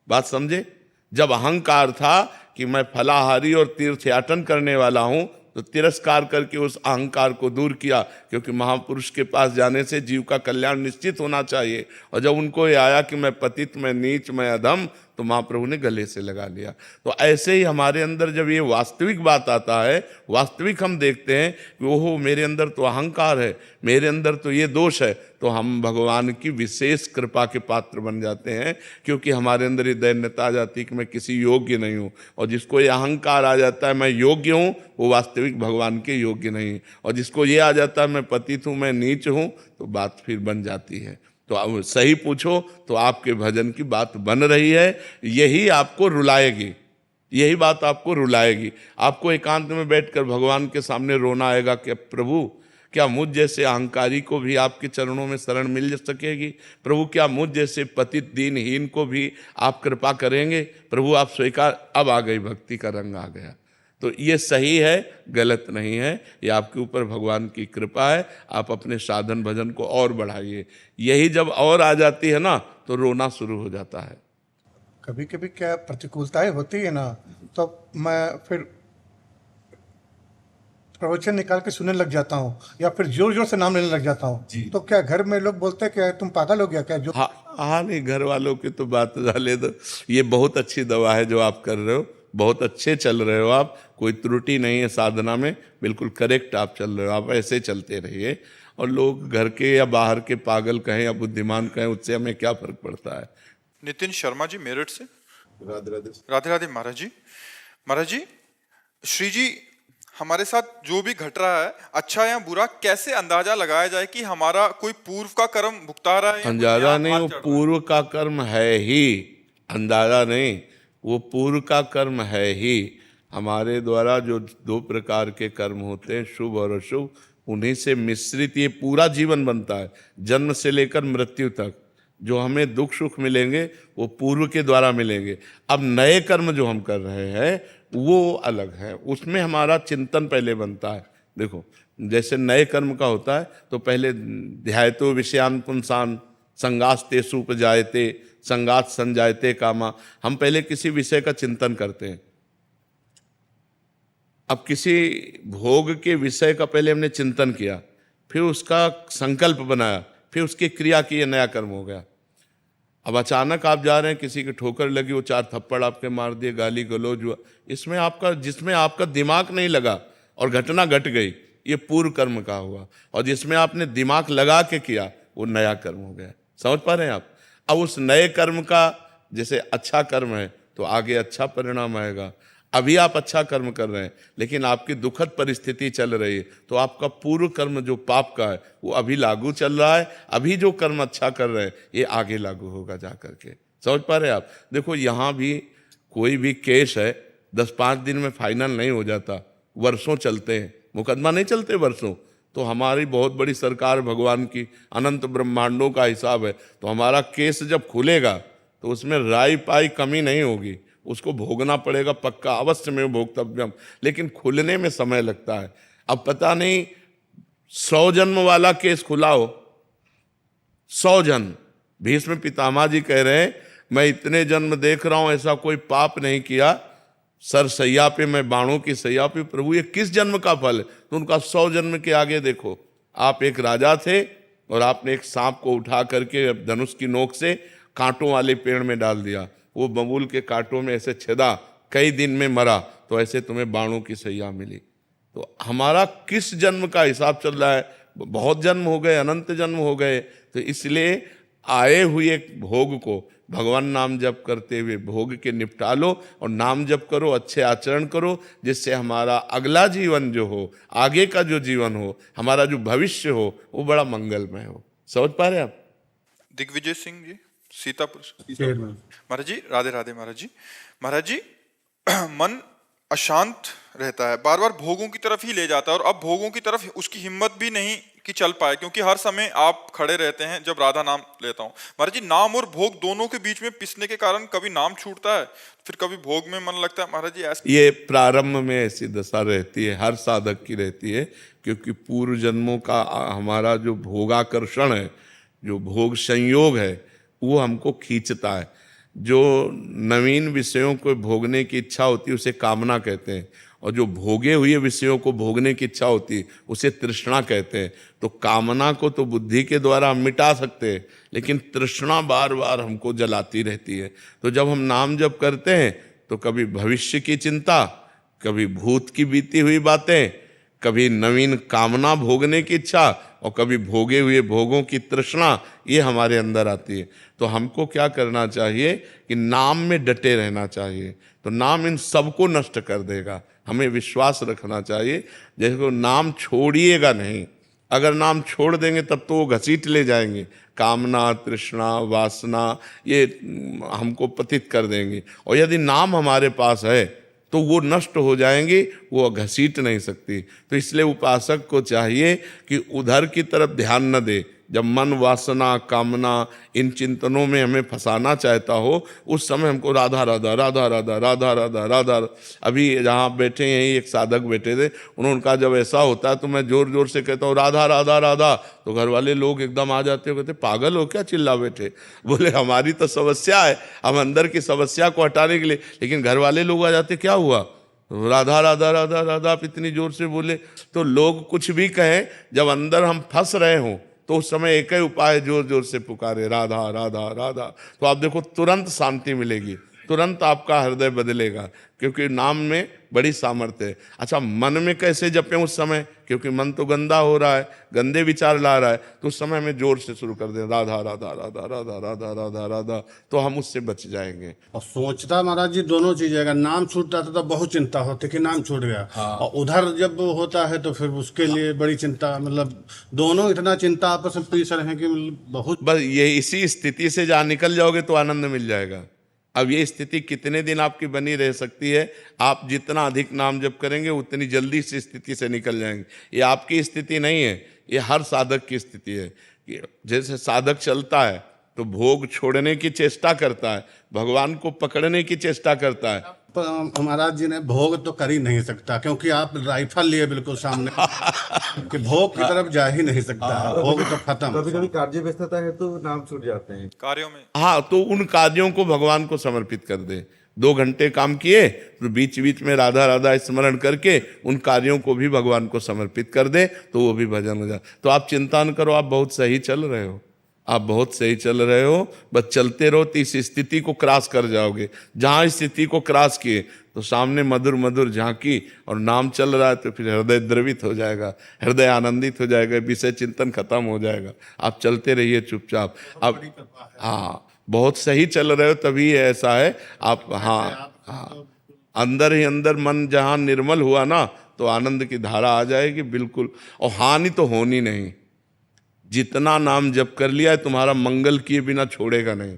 बात समझे? जब अहंकार था कि मैं फलाहारी और तीर्थयाटन करने वाला हूं, तो तिरस्कार करके उस अहंकार को दूर किया, क्योंकि महापुरुष के पास जाने से जीव का कल्याण निश्चित होना चाहिए। और जब उनको ये आया कि मैं पतित, मैं नीच, मैं अधम, तो महाप्रभु ने गले से लगा लिया। तो ऐसे ही हमारे अंदर जब ये वास्तविक बात आता है, वास्तविक हम देखते हैं कि ओहो मेरे अंदर तो अहंकार है, मेरे अंदर तो ये दोष है, तो हम भगवान की विशेष कृपा के पात्र बन जाते हैं, क्योंकि हमारे अंदर ये दैन्यता आ जाती है कि मैं किसी योग्य नहीं हूँ। और जिसको ये अहंकार आ जाता है मैं योग्य हूँ, वो वास्तविक भगवान के योग्य नहीं। और जिसको ये आ जाता है मैं पतित हूँ, मैं नीच हूँ, तो बात फिर बन जाती है। तो अब सही पूछो तो आपके भजन की बात बन रही है, यही आपको रुलाएगी, यही बात आपको रुलाएगी। आपको एकांत में बैठकर भगवान के सामने रोना आएगा कि प्रभु क्या मुझ जैसे अहंकारी को भी आपके चरणों में शरण मिल सकेगी? प्रभु क्या मुझ जैसे पतित दीनहीन को भी आप कृपा करेंगे? प्रभु आप स्वीकार। अब आ गई भक्ति का रंग आ गया। तो ये सही है, गलत नहीं है, ये आपके ऊपर भगवान की कृपा है। आप अपने साधन भजन को और बढ़ाइए। यही जब और आ जाती है ना, तो रोना शुरू हो जाता है। कभी कभी क्या प्रतिकूलताएं होती है ना, तो मैं फिर प्रवचन निकाल के सुनने लग जाता हूँ, या फिर जोर जोर से नाम लेने लग जाता हूँ। तो क्या घर में लोग बोलते हैं कि तुम पागल हो गया क्या? जो हाँ नहीं, घर वालों की तो बात डाले दो। ये बहुत अच्छी दवा है जो आप कर रहे हो, बहुत अच्छे चल रहे हो आप, कोई त्रुटि नहीं है साधना में, बिल्कुल करेक्ट आप चल रहे हो। आप ऐसे चलते रहिए। और लोग घर के या बाहर के पागल कहें या बुद्धिमान कहें, उससे हमें क्या फर्क पड़ता है। नितिन शर्मा जी मेरठ से। राधे राधे। राधे राधे महाराज जी। महाराज जी, श्री जी हमारे साथ जो भी घट रहा है, अच्छा या बुरा, कैसे अंदाजा लगाया जाए कि हमारा कोई पूर्व का कर्म भुगता रहा है? अंदाजा नहीं, वो पूर्व का कर्म है ही, अंदाजा नहीं, वो पूर्व का कर्म है ही। हमारे द्वारा जो दो प्रकार के कर्म होते हैं, शुभ और अशुभ, उन्हीं से मिश्रित ये पूरा जीवन बनता है, जन्म से लेकर मृत्यु तक। जो हमें दुख सुख मिलेंगे वो पूर्व के द्वारा मिलेंगे। अब नए कर्म जो हम कर रहे हैं वो अलग है, उसमें हमारा चिंतन पहले बनता है। देखो, जैसे नए कर्म का होता है तो पहले ध्यायतो विषयान पुंसान संगास्ते सुपजायते संगात संजायते कामा। हम पहले किसी विषय का चिंतन करते हैं। अब किसी भोग के विषय का पहले हमने चिंतन किया, फिर उसका संकल्प बनाया, फिर उसकी क्रिया की, ये नया कर्म हो गया। अब अचानक आप जा रहे हैं, किसी की ठोकर लगी, वो 4 थप्पड़ आपके मार दिए, गाली गलौज हुआ, इसमें आपका, जिसमें आपका दिमाग नहीं लगा और घटना घट गई, ये पूर्व कर्म का हुआ। और जिसमें आपने दिमाग लगा के किया, वो नया कर्म हो गया। समझ पा रहे हैं आप? अब उस नए कर्म का, जैसे अच्छा कर्म है तो आगे अच्छा परिणाम आएगा। अभी आप अच्छा कर्म कर रहे हैं लेकिन आपकी दुखद परिस्थिति चल रही है, तो आपका पूर्व कर्म जो पाप का है वो अभी लागू चल रहा है। अभी जो कर्म अच्छा कर रहे हैं ये आगे लागू होगा जा करके। समझ पा रहे हैं आप? देखो, यहाँ भी कोई भी केस है 10-5 दिन में फाइनल नहीं हो जाता, वर्षों चलते हैं, मुकदमा नहीं चलते वर्षों। तो हमारी बहुत बड़ी सरकार भगवान की अनंत ब्रह्मांडों का हिसाब है, तो हमारा केस जब खुलेगा तो उसमें राई पाई कमी नहीं होगी, उसको भोगना पड़ेगा पक्का, अवश्य में भोक्तव्यम, लेकिन खुलने में समय लगता है। अब पता नहीं 100 जन्म वाला केस खुला हो, 100 जन्म। भीष्म पितामह जी कह रहे हैं मैं इतने जन्म देख रहा हूं, ऐसा कोई पाप नहीं किया, सर सैया पे, मैं बाणों की सैया पे, प्रभु ये किस जन्म का फल है? तो उनका 100 जन्म के आगे देखो, आप एक राजा थे और आपने एक सांप को उठा करके धनुष की नोक से कांटों वाले पेड़ में डाल दिया, वो बबूल के कांटों में ऐसे छेदा, कई दिन में मरा, तो ऐसे तुम्हें बाणों की सैया मिली। तो हमारा किस जन्म का हिसाब चल रहा है? बहुत जन्म हो गए, अनंत जन्म हो गए। तो इसलिए आए हुए भोग को भगवान नाम जप करते हुए भोग के निपटा लो, और नाम जप करो, अच्छे आचरण करो, जिससे हमारा अगला जीवन जो हो, आगे का जो जीवन हो, हमारा जो भविष्य हो, वो बड़ा मंगलमय हो। समझ पा रहे आप? दिग्विजय सिंह जी सीतापुर से। में महाराज जी राधे राधे। महाराज जी, महाराज जी मन अशांत रहता है, बार बार भोगों की तरफ ही ले जाता है, और अब भोगों की तरफ उसकी हिम्मत भी नहीं कि चल पाए, क्योंकि हर समय आप खड़े रहते हैं जब राधा नाम लेता हूँ। महाराज जी, नाम और भोग दोनों के बीच में पिसने के कारण कभी नाम छूटता है, फिर कभी भोग में मन लगता है। महाराज जी ऐसे ये प्रारंभ में ऐसी दशा रहती है, हर साधक की रहती है, क्योंकि पूर्व जन्मों का हमारा जो भोगाकर्षण है, जो भोग संयोग है, वो हमको खींचता है। जो नवीन विषयों को भोगने की इच्छा होती है उसे कामना कहते हैं, और जो भोगे हुए विषयों को भोगने की इच्छा होती है उसे तृष्णा कहते हैं। तो कामना को तो बुद्धि के द्वारा हम मिटा सकते हैं, लेकिन तृष्णा बार बार हमको जलाती रहती है। तो जब हम नाम जप करते हैं तो कभी भविष्य की चिंता, कभी भूत की बीती हुई बातें, कभी नवीन कामना भोगने की इच्छा, और कभी भोगे हुए भोगों की तृष्णा, ये हमारे अंदर आती है। तो हमको क्या करना चाहिए कि नाम में डटे रहना चाहिए। तो नाम इन सबको नष्ट कर देगा। हमें विश्वास रखना चाहिए, जैसे को नाम छोड़िएगा नहीं। अगर नाम छोड़ देंगे तब तो वो घसीट ले जाएंगे, कामना, तृष्णा, वासना, ये हमको पतित कर देंगे। और यदि नाम हमारे पास है तो वो नष्ट हो जाएंगी, वो घसीट नहीं सकती। तो इसलिए उपासक को चाहिए कि उधर की तरफ ध्यान न दे। जब मन, वासना, कामना इन चिंतनों में हमें फंसाना चाहता हो, उस समय हमको राधा राधा राधा राधा राधा राधा राधा। अभी जहाँ बैठे हैं एक साधक बैठे थे, उन्होंने कहा जब ऐसा होता है तो मैं जोर जोर से कहता हूँ राधा राधा राधा, तो घर वाले लोग एकदम आ जाते हो, कहते पागल हो क्या चिल्ला बैठे। बोले हमारी तो समस्या है, हम अंदर की समस्या को हटाने के लिए, लेकिन घर वाले लोग आ जाते, क्या हुआ, राधा राधा राधा राधा आप इतनी जोर से बोले। तो लोग कुछ भी कहें, जब अंदर हम फंस रहे हों तो उस समय एक ही उपाय, जोर जोर से पुकारे राधा राधा राधा। तो आप देखो तुरंत शांति मिलेगी, तुरंत आपका हृदय बदलेगा, क्योंकि नाम में बड़ी सामर्थ्य है। अच्छा, मन में कैसे जपें उस समय, क्योंकि मन तो गंदा हो रहा है, गंदे विचार ला रहा है, तो उस समय हमें जोर से शुरू कर दें राधा राधा राधा राधा राधा राधा राधा, तो हम उससे बच जाएंगे। और सोचता महाराज जी दोनों चीजें, अगर नाम छूट जाता तो बहुत चिंता होती कि नाम छूट गया, और उधर जब होता है तो फिर उसके लिए बड़ी चिंता, मतलब दोनों इतना चिंता आपस में पीस रहे हैं कि बहुत। बस ये इसी स्थिति से जहाँ निकल जाओगे तो आनंद मिल जाएगा। अब ये स्थिति कितने दिन आपकी बनी रह सकती है, आप जितना अधिक नाम जप करेंगे उतनी जल्दी से स्थिति से निकल जाएंगे। ये आपकी स्थिति नहीं है, ये हर साधक की स्थिति है। कि जैसे साधक चलता है तो भोग छोड़ने की चेष्टा करता है, भगवान को पकड़ने की चेष्टा करता है। महाराज जी ने भोग तो कर ही नहीं सकता, क्योंकि आप राइफल लिए बिल्कुल सामने कि भोग की तरफ जा ही नहीं सकता, भोग तो खत्म। कभी कभी कार्य व्यस्तता है तो नाम छूट जाते हैं कार्यों में। हाँ, तो उन कार्यों को भगवान को समर्पित कर दे। 2 घंटे काम किए तो बीच बीच में राधा राधा स्मरण करके उन कार्यों को भी भगवान को समर्पित कर दे, तो वो भी भजन हो जाए। तो आप चिंता न करो, आप बहुत सही चल रहे हो, आप बहुत सही चल रहे हो। बस चलते रहो तो इस स्थिति को क्रॉस कर जाओगे। जहाँ स्थिति को क्रॉस किए तो सामने मधुर मधुर झांकी और नाम चल रहा है, तो फिर हृदय द्रवित हो जाएगा, हृदय आनंदित हो जाएगा, विषय चिंतन खत्म हो जाएगा। आप चलते रहिए चुपचाप। अब हाँ, बहुत सही चल रहे हो, तभी ऐसा है आप। हाँ, अंदर ही अंदर मन जहाँ निर्मल हुआ ना, तो आनंद की धारा आ जाएगी बिल्कुल, और हानि तो होनी नहीं। जितना नाम जप कर लिया है, तुम्हारा मंगल किए बिना छोड़ेगा नहीं,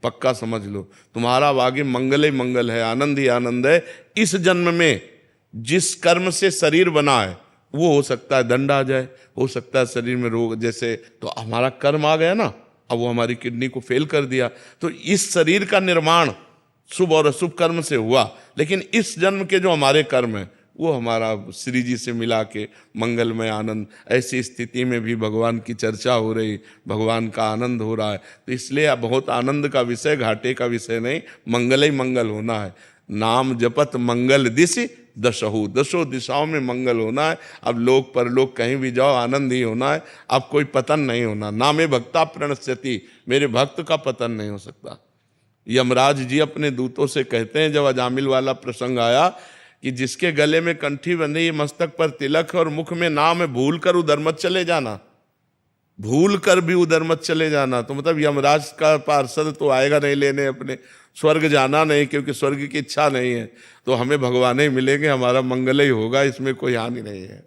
पक्का समझ लो। तुम्हारा आगे मंगल ही मंगल है, आनंद ही आनंद है। इस जन्म में जिस कर्म से शरीर बना है, वो हो सकता है दंड आ जाए, हो सकता है शरीर में रोग, जैसे तो हमारा कर्म आ गया ना, अब वो हमारी किडनी को फेल कर दिया। तो इस शरीर का निर्माण शुभ और अशुभ कर्म से हुआ, लेकिन इस जन्म के जो हमारे कर्म है वो हमारा श्री जी से मिला के मंगलमय आनंद। ऐसी स्थिति में भी भगवान की चर्चा हो रही, भगवान का आनंद हो रहा है। तो इसलिए बहुत आनंद का विषय, घाटे का विषय नहीं, मंगल ही मंगल होना है। नाम जपत मंगल दिशि दशहु, 10 दिशाओं में मंगल होना है। अब लोक परलोक कहीं भी जाओ, आनंद ही होना है। अब कोई पतन नहीं होना। नामे भक्ता प्रणश्यति, मेरे भक्त का पतन नहीं हो सकता। यमराज जी अपने दूतों से कहते हैं, जब अजामिल वाला प्रसंग आया कि जिसके गले में कंठी बंधी, मस्तक पर तिलक और मुख में नाम है, भूल कर उधर मत चले जाना, भूल कर भी उधर मत चले जाना। तो मतलब यमराज का पार्षद तो आएगा नहीं लेने, अपने स्वर्ग जाना नहीं, क्योंकि स्वर्ग की इच्छा नहीं है। तो हमें भगवान ही मिलेंगे, हमारा मंगल ही होगा, इसमें कोई हानि नहीं है।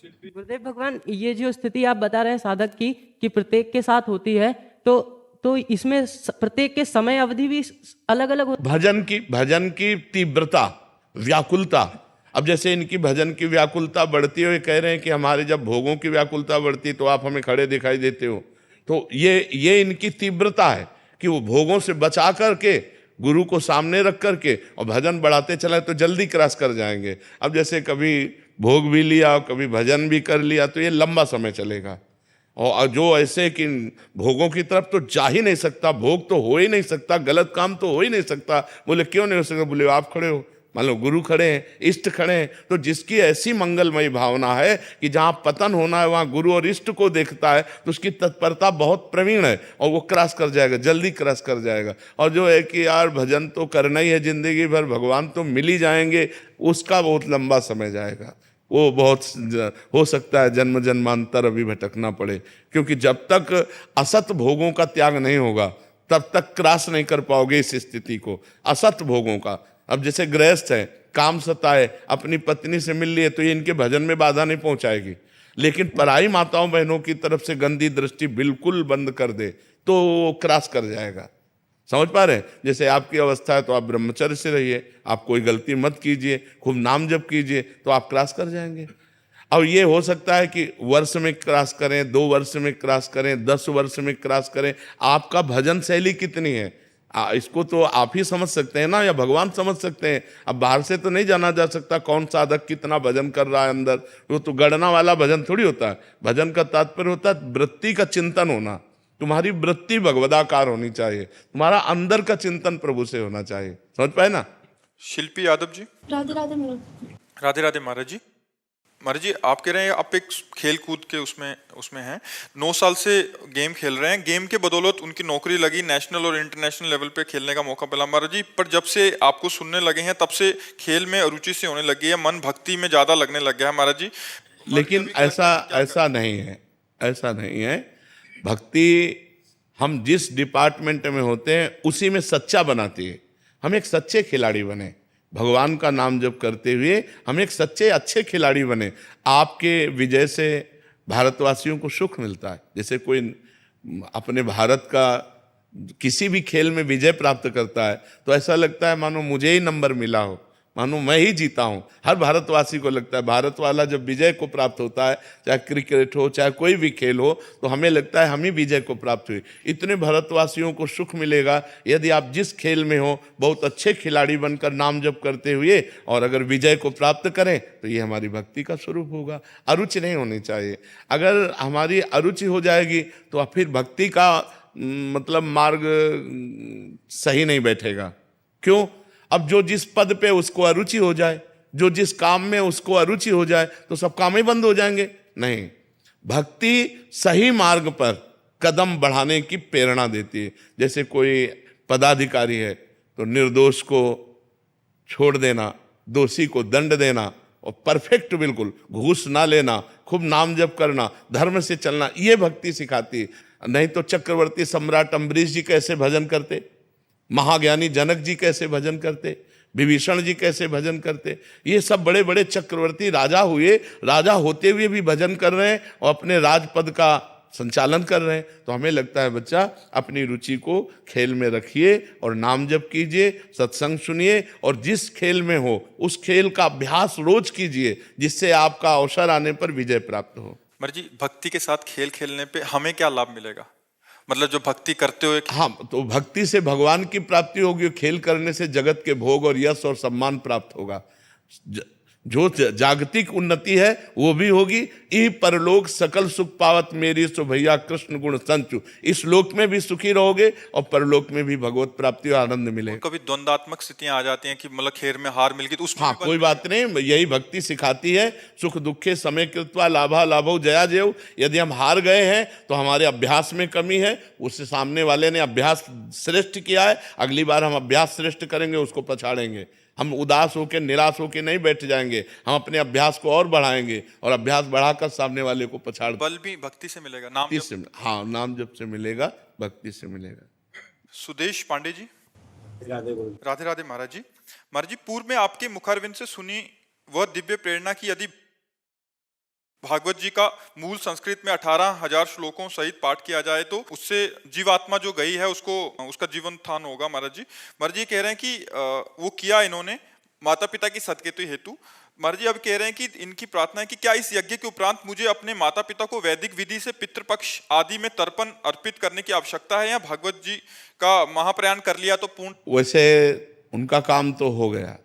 गुरुदेव भगवान, ये जो स्थिति आप बता रहे हैं साधक की कि प्रत्येक के साथ होती है, तो इसमें प्रत्येक के समय अवधि भी अलग अलग होती है। भजन की तीव्रता, व्याकुलता। अब जैसे इनकी भजन की व्याकुलता बढ़ती है, कह रहे हैं कि हमारे जब भोगों की व्याकुलता बढ़ती तो आप हमें खड़े दिखाई देते हो। तो ये इनकी तीव्रता है कि वो भोगों से बचा करके, गुरु को सामने रख करके और भजन बढ़ाते चले तो जल्दी क्रॉस कर जाएंगे। अब जैसे कभी भोग भी लिया और कभी भजन भी कर लिया तो ये लंबा समय चलेगा, और जो ऐसे कि भोगों की तरफ तो जा ही नहीं सकता, भोग तो हो ही नहीं सकता, गलत काम तो हो ही नहीं सकता। बोले क्यों नहीं हो सकता? बोले आप खड़े हो, मान लो गुरु खड़े हैं, इष्ट खड़े हैं। तो जिसकी ऐसी मंगलमयी भावना है कि जहाँ पतन होना है वहाँ गुरु और इष्ट को देखता है, तो उसकी तत्परता बहुत प्रवीण है और वो क्रॉस कर जाएगा, जल्दी क्रॉस कर जाएगा। और जो है कि यार भजन तो करना ही है जिंदगी भर, भगवान तो मिल ही जाएंगे, उसका बहुत लंबा समय जाएगा। वो बहुत हो सकता है जन्म जन्मांतर अभी भटकना पड़े, क्योंकि जब तक असत भोगों का त्याग नहीं होगा तब तक क्रॉस नहीं कर पाओगे इस स्थिति को, असत भोगों का। अब जैसे गृहस्थ है, काम सताए, अपनी पत्नी से मिल लिए तो ये इनके भजन में बाधा नहीं पहुंचाएगी, लेकिन पराई माताओं बहनों की तरफ से गंदी दृष्टि बिल्कुल बंद कर दे तो वो क्रॉस कर जाएगा। समझ पा रहे हैं? जैसे आपकी अवस्था है तो आप ब्रह्मचर्य से रहिए, आप कोई गलती मत कीजिए, खूब नाम जप कीजिए, तो आप क्रॉस कर जाएंगे। अब ये हो सकता है कि वर्ष में क्रॉस करें, 2 वर्ष में क्रॉस करें, 10 वर्ष में क्रॉस करें। आपका भजन शैली कितनी है इसको तो आप ही समझ सकते हैं ना, या भगवान समझ सकते हैं। अब बाहर से तो नहीं जाना जा सकता कौन साधक कितना भजन कर रहा है अंदर, वो तो गणना वाला भजन थोड़ी होता है। भजन का तात्पर्य होता है वृत्ति का चिंतन होना, तुम्हारी वृत्ति भगवदाकार होनी चाहिए, तुम्हारा अंदर का चिंतन प्रभु से होना चाहिए। समझ पाए ना? शिल्पी यादव जी। राधे राधे राधे राधे महाराज जी। महाराज जी, आप कह रहे हैं आप एक खेल कूद के उसमें हैं, 9 साल से गेम खेल रहे हैं, गेम के बदौलत उनकी नौकरी लगी, नेशनल और इंटरनेशनल लेवल पे खेलने का मौका मिला महाराज जी। पर जब से आपको सुनने लगे हैं तब से खेल में अरुचि से होने लगी है, मन भक्ति में ज्यादा लगने लग गया है महाराज जी। लेकिन ऐसा नहीं है, ऐसा नहीं है। भक्ति हम जिस डिपार्टमेंट में होते हैं उसी में सच्चा बनाती है। हम एक सच्चे खिलाड़ी बने, भगवान का नाम जप करते हुए हम एक सच्चे अच्छे खिलाड़ी बने। आपके विजय से भारतवासियों को सुख मिलता है। जैसे कोई अपने भारत का किसी भी खेल में विजय प्राप्त करता है तो ऐसा लगता है मानो मुझे ही नंबर मिला हो, मानो मैं ही जीता हूँ। हर भारतवासी को लगता है, भारत वाला जब विजय को प्राप्त होता है, चाहे क्रिकेट हो चाहे कोई भी खेल हो, तो हमें लगता है हम ही विजय को प्राप्त हुए। इतने भारतवासियों को सुख मिलेगा यदि आप जिस खेल में हो बहुत अच्छे खिलाड़ी बनकर नाम जप करते हुए और अगर विजय को प्राप्त करें तो ये हमारी भक्ति का स्वरूप होगा। अरुचि नहीं होनी चाहिए। अगर हमारी अरुचि हो जाएगी तो फिर भक्ति का मतलब मार्ग सही नहीं बैठेगा। क्यों? अब जो जिस पद पे उसको अरुचि हो जाए, जो जिस काम में उसको अरुचि हो जाए तो सब काम ही बंद हो जाएंगे। नहीं, भक्ति सही मार्ग पर कदम बढ़ाने की प्रेरणा देती है। जैसे कोई पदाधिकारी है तो निर्दोष को छोड़ देना, दोषी को दंड देना और परफेक्ट बिल्कुल घूस ना लेना, खूब नाम जप करना, धर्म से चलना, ये भक्ति सिखाती है। नहीं तो चक्रवर्ती सम्राट अम्बरीश जी कैसे भजन करते, महाज्ञानी जनक जी कैसे भजन करते, विभीषण जी कैसे भजन करते, ये सब बड़े बड़े चक्रवर्ती राजा हुए, राजा होते हुए भी भजन कर रहे हैं और अपने राजपद का संचालन कर रहे हैं। तो हमें लगता है बच्चा अपनी रुचि को खेल में रखिए और नाम जप कीजिए, सत्संग सुनिए और जिस खेल में हो उस खेल का अभ्यास रोज कीजिए, जिससे आपका अवसर आने पर विजय प्राप्त हो। महाराज जी, भक्ति के साथ खेल खेलने पे हमें क्या लाभ मिलेगा? मतलब जो भक्ति करते हुए, हाँ, तो भक्ति से भगवान की प्राप्ति होगी, खेल करने से जगत के भोग और यश और सम्मान प्राप्त होगा। जो जागतिक उन्नति है वो भी होगी। ई परलोक सकल सुख पावत मेरी सो भैया कृष्ण गुण संचु। इस लोक में भी सुखी रहोगे और परलोक में भी भगवत प्राप्ति और आनंद मिलेगा। कभी द्वंदात्मक स्थितियां आ जाती हैं कि मतलब खेल में हार मिल गई तो उसमें हाँ, कोई बात नहीं, यही भक्ति सिखाती है। सुख दुखे समय कृत्वा लाभा लाभो जया जय। यदि हम हार गए हैं तो हमारे अभ्यास में कमी है, उससे सामने वाले ने अभ्यास श्रेष्ठ किया है, अगली बार हम अभ्यास श्रेष्ठ करेंगे, उसको पछाड़ेंगे। हम उदास होकर निराश होकर नहीं बैठ जाएंगे, हम अपने अभ्यास को और बढ़ाएंगे और अभ्यास बढ़ाकर सामने वाले को पछाड़। बल भी भक्ति से मिलेगा, नाम जप से, हाँ, नाम जप से मिलेगा, भक्ति से मिलेगा। सुदेश पांडे जी। राधे राधे महाराज जी। महाराज जी, पूर्व में आपके मुखारविंद से सुनी वह दिव्य प्रेरणा की यदि भागवत जी का मूल संस्कृत में 18,000 श्लोकों सहित पाठ किया जाए तो उससे जीवात्मा जो गई है उसका जीवन उत्थान होगा। महाराज जी कह रहे हैं कि वो किया इन्होंने माता पिता की सदकेतु हेतु। महाराज जी अब कह रहे हैं कि इनकी प्रार्थना है कि क्या इस यज्ञ के उपरांत मुझे अपने माता पिता को वैदिक विधि से पितृपक्ष आदि में तर्पण अर्पित करने की आवश्यकता है, या भागवत जी का महाप्रयाण कर लिया तो पूर्ण? वैसे उनका काम तो हो गया,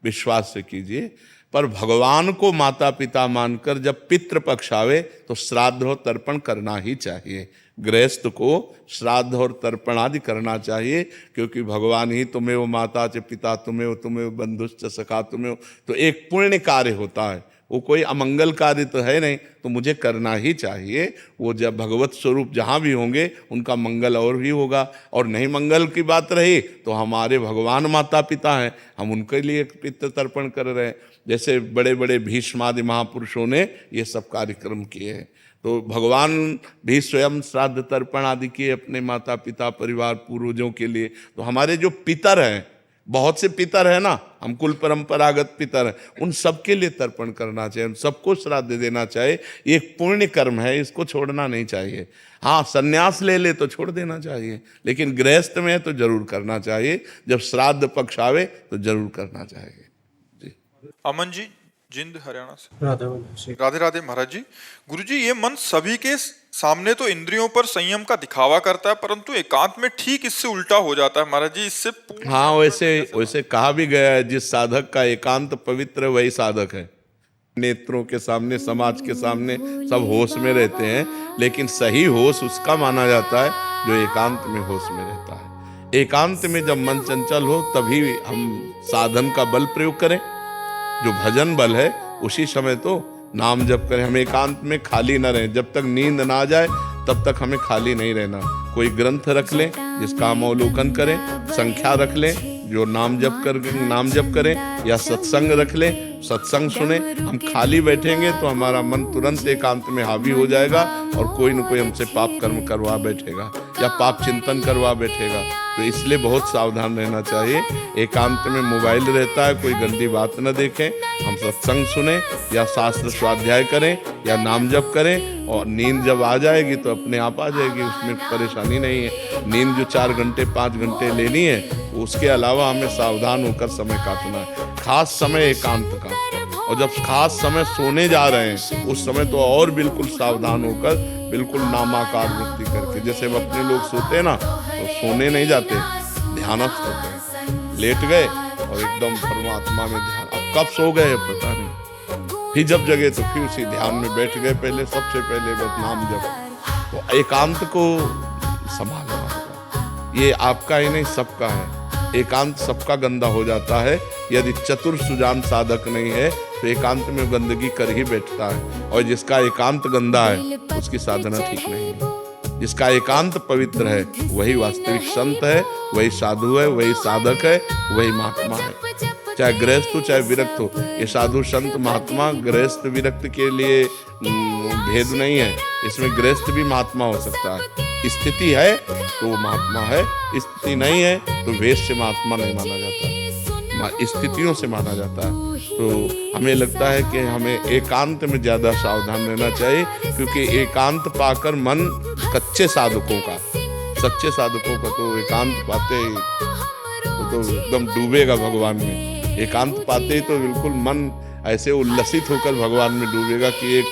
विश्वास से कीजिए, पर भगवान को माता पिता मानकर जब पितृपक्ष आवे तो श्राद्ध और तर्पण करना ही चाहिए। गृहस्थ को श्राद्ध और तर्पण आदि करना चाहिए, क्योंकि भगवान ही तुम्हें वो माता च पिता तुम्हें वो बंधुश्च सखा तुम्हें, तो एक पुण्य कार्य होता है, वो कोई अमंगल कार्य तो है नहीं, तो मुझे करना ही चाहिए। वो जब भगवत स्वरूप जहाँ भी होंगे उनका मंगल और भी होगा। और नहीं मंगल की बात रही तो हमारे भगवान माता पिता हैं, हम उनके लिए पितृ तर्पण कर रहे हैं। जैसे बड़े बड़े भीष्म आदि महापुरुषों ने ये सब कार्यक्रम किए हैं, तो भगवान भी स्वयं श्राद्ध तर्पण आदि किए अपने माता पिता परिवार पूर्वजों के लिए। तो हमारे जो पितर हैं, बहुत से पितर है ना, हम कुल परंपरागत पितर हैं, उन सबके लिए तर्पण करना चाहिए, उन सबको श्राद्ध देना चाहिए। ये एक पुण्य कर्म है, इसको छोड़ना नहीं चाहिए। हाँ, संन्यास ले तो छोड़ देना चाहिए, लेकिन गृहस्थ में है तो जरूर करना चाहिए। जब श्राद्ध पक्ष आवे तो जरूर करना चाहिए। अमन जी, जिंद हरियाणा से। राधे राधे महाराज जी। गुरुजी, ये मन सभी के सामने तो इंद्रियों पर संयम का दिखावा करता है, परंतु एकांत में ठीक इससे उल्टा हो जाता है महाराज जी। इससे हाँ, वैसे कहा भी गया है, जिस साधक का एकांत पवित्र वही साधक है। नेत्रों के सामने, समाज के सामने सब होश में रहते हैं, लेकिन सही होश उसका माना जाता है जो एकांत में होश में रहता है। एकांत में जब मन चंचल हो तभी हम साधन का बल प्रयोग करें, जो भजन बल है, उसी समय तो नाम जप करें। हम एकांत में खाली न रहें, जब तक नींद ना जाए तब तक हमें खाली नहीं रहना। कोई ग्रंथ रख लें जिसका हम अवलोकन करें, संख्या रख लें जो नाम जप करें, या सत्संग रख लें, सत्संग सुने। हम खाली बैठेंगे तो हमारा मन तुरंत एकांत में हावी हो जाएगा और कोई न कोई हमसे पाप कर्म करवा बैठेगा या पाप चिंतन करवा बैठेगा। तो इसलिए बहुत सावधान रहना चाहिए। एकांत में मोबाइल रहता है, कोई गंदी बात न देखें, हम सत्संग सुने या शास्त्र स्वाध्याय करें या नाम जप करें, और नींद जब आ जाएगी तो अपने आप आ जाएगी, उसमें परेशानी नहीं है। नींद जो 4 घंटे 5 घंटे लेनी है, उसके अलावा हमें सावधान होकर समय काटना है। खास समय एकांत का, और जब खास समय सोने जा रहे हैं उस समय तो और बिल्कुल सावधान होकर, बिल्कुल नामाकार वृत्ति करके। जैसे अब अपने लोग सोते हैं ना, तो सोने नहीं जाते, ध्यानस्थ होते हैं, लेट गए और एकदम परमात्मा में ध्यान। अब कब सो गए पता नहीं, फिर जब जगे तो फिर उसी ध्यान में बैठ गए। पहले सबसे पहले बस नाम जप। तो एकांत को संभालना होगा, ये आपका ही नहीं सबका है। एकांत सबका गंदा हो जाता है। यदि चतुर सुजान साधक नहीं है तो एकांत में गंदगी कर ही बैठता है, और जिसका एकांत गंदा है उसकी साधना ठीक नहीं है। जिसका एकांत पवित्र है वही वास्तविक संत है, वही साधु है, वही साधक है, वही महात्मा है। चाहे गृहस्थ हो चाहे विरक्त हो, ये साधु संत महात्मा गृहस्थ विरक्त के लिए भेद नहीं है। इसमें गृहस्थ भी महात्मा हो सकता है। स्थिति है तो वो महात्मा है, स्थिति नहीं है तो वेद से महात्मा नहीं माना जाता, स्थितियों से माना जाता है। तो हमें लगता है कि हमें एकांत में ज़्यादा सावधान रहना चाहिए, क्योंकि एकांत पाकर मन कच्चे साधकों का, सच्चे साधकों का तो एकांत पाते ही वो तो एकदम डूबेगा भगवान में। एकांत पाते ही तो बिल्कुल मन ऐसे उल्लसित होकर भगवान में डूबेगा कि एक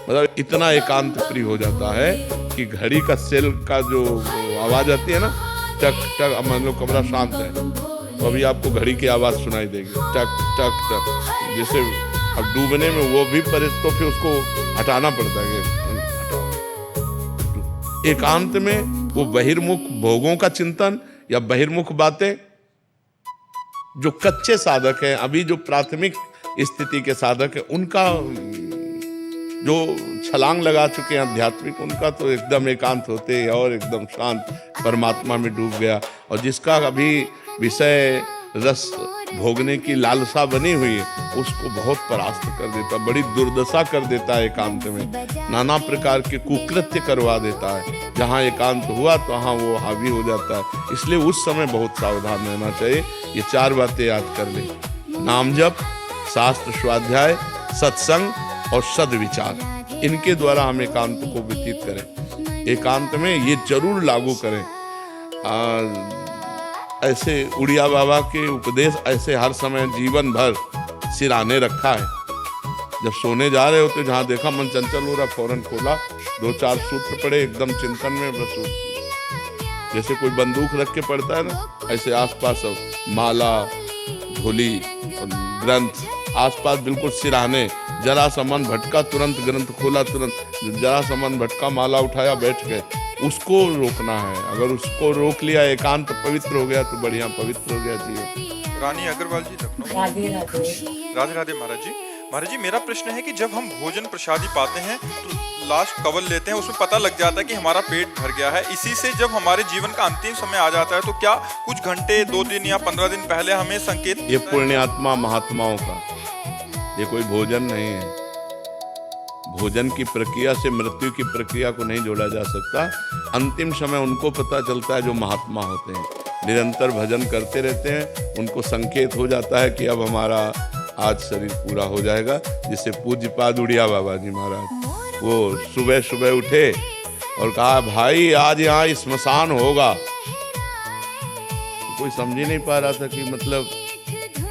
मतलब इतना एकांत प्रिय हो जाता है कि घड़ी का सेल का जो आवाज़ आती है ना, टक टक, मान लो कमरा शांत है तो अभी आपको घड़ी की आवाज़ सुनाई देगी, टक टक टक। जैसे अब डूबने में वो भी तो फिर उसको हटाना पड़ता है। एकांत में वो बहिर्मुख भोगों का चिंतन या बहिर्मुख बातें, जो कच्चे साधक हैं, अभी जो प्राथमिक स्थिति के साधक हैं, उनका जो छलांग लगा चुके हैं आध्यात्मिक, उनका तो एकदम एकांत होते हैं और एकदम शांत परमात्मा में डूब गया। और जिसका अभी विषय रस भोगने की लालसा बनी हुई है, उसको बहुत परास्त कर देता, बड़ी दुर्दशा कर देता है एकांत में, नाना प्रकार के कुकृत्य करवा देता है। जहाँ एकांत हुआ तो वहाँ वो हावी हो जाता है। इसलिए उस समय बहुत सावधान रहना चाहिए। ये 4 बातें याद कर लें: नाम जप, शास्त्र स्वाध्याय, सत्संग और सद्विचार। इनके द्वारा हम एकांत को व्यतीत करें। एकांत में ये जरूर लागू करें। ऐसे उड़िया बाबा के उपदेश ऐसे हर समय जीवन भर सिराने रखा है। जब सोने जा रहे होते, जहाँ देखा मन चंचल हो रहा, फौरन खोला, 2-4 सूत्र पढ़े, एकदम चिंतन में बस। जैसे कोई बंदूक रख के पढ़ता है ना, ऐसे आसपास सब माला, झोली और ग्रंथ आसपास बिल्कुल सिरहाने, जरा सा मन भटका तुरंत ग्रंथ खोला, तुरंत जरा सा मन भटका माला उठाया बैठ गए। उसको रोकना है, अगर उसको रोक लिया, एकांत पवित्र हो गया तो बढ़िया पवित्र हो गया जीवन। रानी अग्रवाल जी, लखनऊ। राधे राधे। राधे राधे महाराज जी। महाराज जी, मेरा प्रश्न है कि जब हम भोजन प्रसादी पाते हैं तो लास्ट कवल लेते हैं, उसमें पता लग जाता है कि हमारा पेट भर गया है। इसी से जब हमारे जीवन का अंतिम समय आ जाता है तो क्या कुछ घंटे, 2 दिन या 15 दिन पहले हमें संकेत? ये पुण्यात्मा महात्माओं का, ये कोई भोजन नहीं है। भोजन की प्रक्रिया से मृत्यु की प्रक्रिया को नहीं जोड़ा जा सकता। अंतिम समय उनको पता चलता है जो महात्मा होते हैं, निरंतर भजन करते रहते हैं, उनको संकेत हो जाता है कि अब हमारा आज शरीर पूरा हो जाएगा। जिसे पूज्यपाद उड़िया बाबा जी महाराज, वो सुबह सुबह उठे और कहा भाई आज यहाँ स्मशान होगा। कोई समझ ही नहीं पा रहा था कि मतलब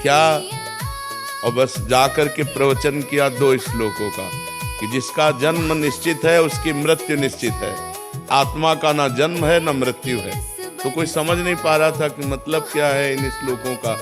क्या, और बस जाकर के प्रवचन किया 2 श्लोकों का कि जिसका जन्म निश्चित है उसकी मृत्यु निश्चित है, आत्मा का ना जन्म है ना मृत्यु है। तो कोई समझ नहीं पा रहा था कि मतलब क्या है इन श्लोकों का।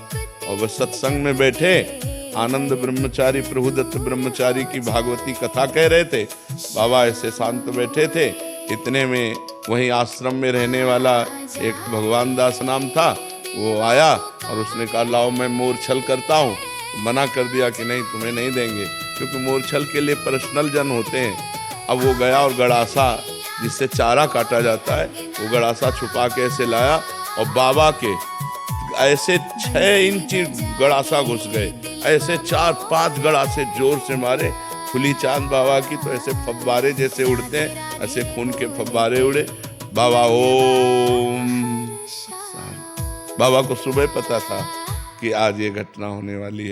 और बस सत्संग में बैठे, आनंद ब्रह्मचारी प्रभुदत्त ब्रह्मचारी की भागवती कथा कह रहे थे, बाबा ऐसे शांत बैठे थे। इतने में वहीं आश्रम में रहने वाला एक भगवान दास नाम था, वो आया और उसने कहा लाओ मैं मोरछल करता हूँ। मना कर दिया कि नहीं तुम्हें नहीं देंगे, क्योंकि मोरछल के लिए पर्सनल जन होते हैं। अब वो गया और गड़ासा जिससे चारा काटा जाता है, वो गड़ासा छुपा के ऐसे लाया और बाबा के ऐसे 6 इंच गड़ासा घुस गए, ऐसे 4-5 गड़ासे जोर से मारे। खुली चांद बाबा की तो ऐसे फव्वारे जैसे उड़ते हैं, ऐसे खून के फव्वारे उड़े। बाबा ओम। बाबा को सुबह पता था कि आज ये घटना होने वाली है।